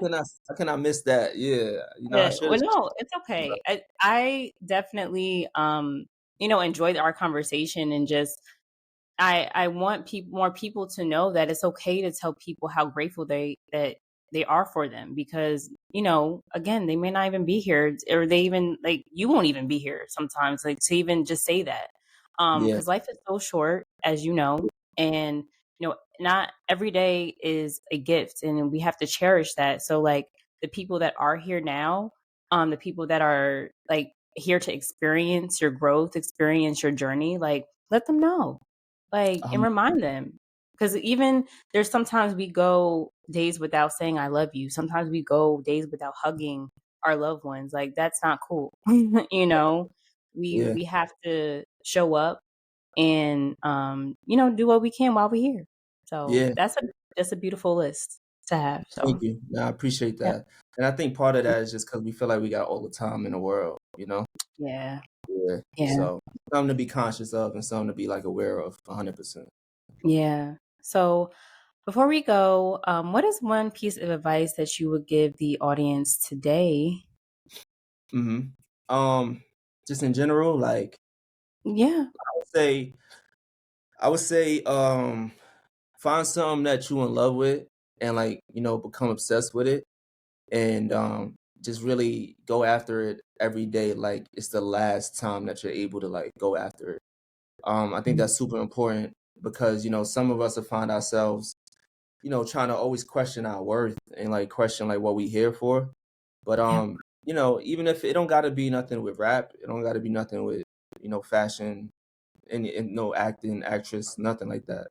B: How can I miss that? Yeah, I
A: Yeah,
B: should
A: well,
B: have.
A: no, it's okay. I definitely enjoyed our conversation, and just I want more people to know that it's okay to tell people how grateful they are for them, because again, they may not even be here, or they even like you won't even be here sometimes, like to even just say that,
B: Yeah,
A: because life is so short, as you know, and not every day is a gift, and we have to cherish that. So like the people that are here now, the people that are like here to experience your growth, experience your journey, like let them know, like, and
B: um,
A: remind them. Because even there's sometimes we go days without saying I love you. Sometimes we go days without hugging our loved ones. Like that's not cool. We
B: yeah,
A: we have to show up and do what we can while we're here. So
B: yeah.
A: that's a beautiful list to have. So
B: Thank you. No, I appreciate
A: yeah.
B: that. And I think part of that is just because we feel like we got all the time in the world, you know?
A: Yeah.
B: Yeah.
A: Yeah.
B: So something to be conscious of and something to be like aware of 100%.
A: Yeah. So before we go, what is one piece of advice that you would give the audience today?
B: hmm just in general, like
A: Yeah.
B: would say I would say find something that you in love with and like, become obsessed with it and just really go after it every day like it's the last time that you're able to like go after it. I think
A: Mm.
B: that's super important because, some of us will find ourselves, trying to always question our worth and like question like what we here for. But
A: Yeah.
B: even if it don't gotta be nothing with rap, it don't gotta be nothing with, fashion, and no acting, actress, nothing like that.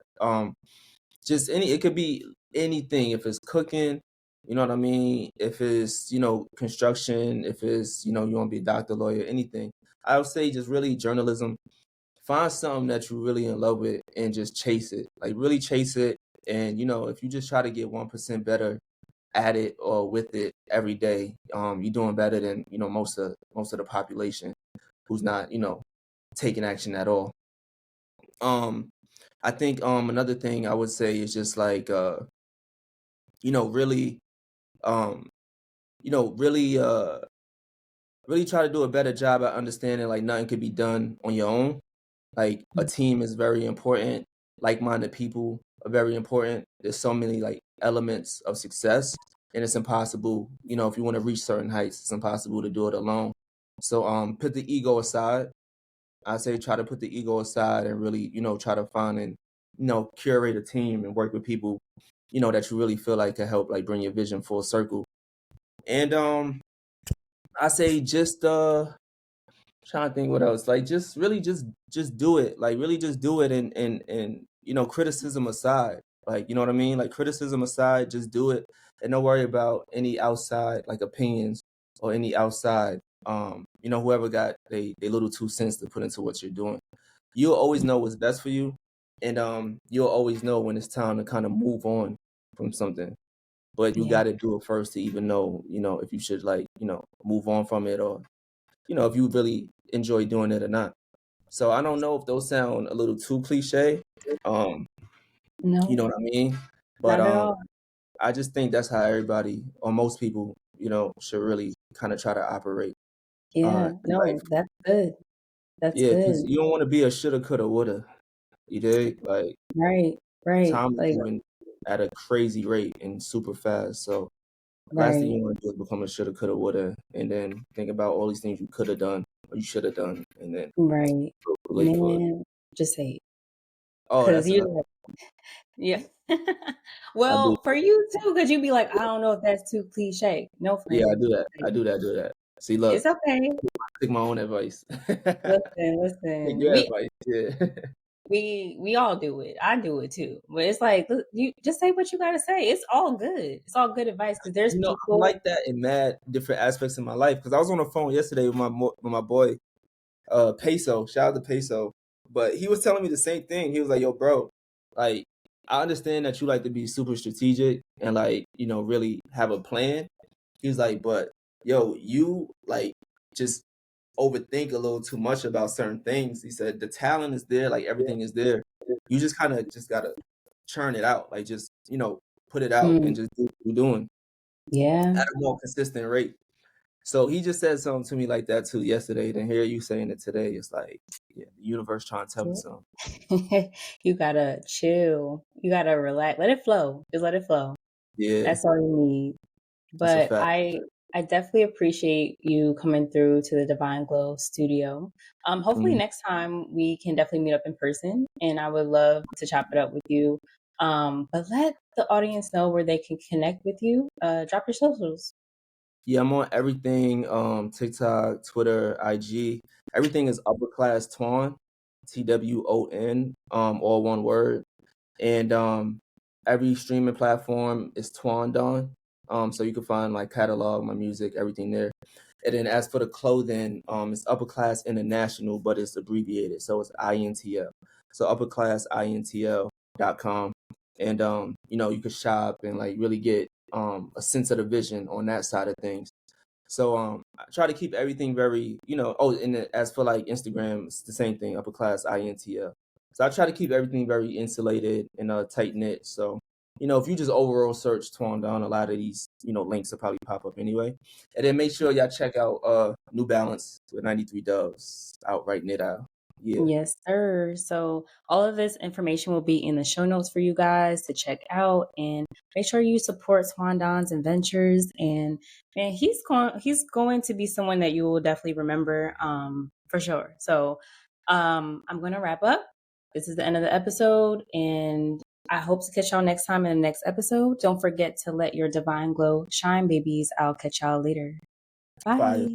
B: Just it could be anything. If it's cooking, you know what I mean? If it's, construction, if it's, you want to be a doctor, lawyer, anything. I would say just really journalism. Find something that you're really in love with and just chase it. Like really chase it. And if you just try to get 1% better at it or with it every day, you're doing better than, most of the population who's not, taking action at all. Um, I think another thing I would say is just like really um really really try to do a better job at understanding like nothing could be done on your own. Like a
A: Mm.
B: team is very important. Like-minded people are very important. There's so many like elements of success, and it's impossible, if you want to reach certain heights, it's impossible to do it alone. So put the ego aside. I say try to put the ego aside and really, try to find and, curate a team and work with people, that you really feel like can help like bring your vision full circle. And I say just trying to think what else. Like just really just do it. Like really just do it and criticism aside. Like you know what I mean? Like criticism aside, just do it and don't worry about any outside like opinions or any outside whoever got they little 2 cents to put into what you're doing. You'll always know what's best for you, and you'll always know when it's time to kind of move on from something. But you
A: Yeah.
B: got to do it first to even know, if you should like, move on from it or, if you really enjoy doing it or not. So I don't know if those sound a little too cliche. Um, you
A: No,
B: know what I mean? But
A: not at all.
B: I just think that's how everybody or most people, should really kind of try to operate
A: Yeah.
B: in life.
A: No, that's good. That's
B: Yeah, because
A: good.
B: you don't want to be a shoulda, coulda, woulda. You dig? Like
A: Right. Right.
B: time is
A: Like
B: moving at a crazy rate and super fast. So last thing
A: right.
B: you want to do is become a shoulda, coulda, woulda, and then think about all these things you could have done or you should have done, and then
A: Right.
B: feel too late for it.
A: Man, just say it.
B: Oh,
A: Cause
B: that's
A: you
B: another.
A: yeah.
B: I do.
A: Well, for you too, because you'd be like, I don't know if that's too cliche. No,
B: Yeah, I
A: friend.
B: do that.
A: Like,
B: I do that. Do that. See,
A: it's
B: look,
A: okay.
B: take my own advice.
A: Listen,
B: Take
A: listen.
B: your
A: We
B: advice. Yeah.
A: we all do it. I do it too. But it's like look, you just say what you gotta say. It's all good. It's all good advice, because there's
B: I'm
A: people.
B: like that in mad different aspects of my life. Because I was on the phone yesterday with my boy, Peso. Shout out to Peso. But he was telling me the same thing. He was like, "Yo, bro, like I understand that you like to be super strategic and like really have a plan." He was like, "But yo, you like just overthink a little too much about certain things." He said, "The talent is there, like everything is there. you just kind of just gotta churn it out, like just put it out
A: Mm,
B: and just do what you're doing
A: yeah.
B: at a more consistent rate. So he just said something to me like that too yesterday. Then hear you saying it today, it's like, yeah, the universe trying to tell me something.
A: You gotta chill. You gotta relax. Let it flow. Just let it flow.
B: Yeah,
A: That's all you need.
B: that's a
A: But
B: fact.
A: I definitely appreciate you coming through to the Divine Glow studio. Hopefully
B: Mhm.
A: next time we can definitely meet up in person, and I would love to chop it up with you. But let the audience know where they can connect with you. Drop your socials.
B: Yeah, I'm on everything, TikTok, Twitter, IG. Everything is upper class Twan, TWON, all one word. And every streaming platform is TwonDon. So you can find like catalog, my music, everything there. And then as for the clothing, it's Upper Class International, but it's abbreviated, so it's INTL. So upperclassintl.com. And you can shop and like really get a sense of the vision on that side of things. So I try to keep everything very, and then as for like Instagram, it's the same thing, upper class INTL. So I try to keep everything very insulated and tight knit. So, if you just overall search TwonDon, a lot of these, links will probably pop up anyway. And then make sure y'all check out New Balance with 93 Doves out right now. Yeah.
A: Yes, sir. So all of this information will be in the show notes for you guys to check out, and make sure you support TwonDon's adventures. And man, he's going to be someone that you will definitely remember, for sure. So I'm gonna wrap up. This is the end of the episode, and I hope to catch y'all next time in the next episode. Don't forget to let your divine glow shine, babies. I'll catch y'all later.
B: Fire.
A: Bye.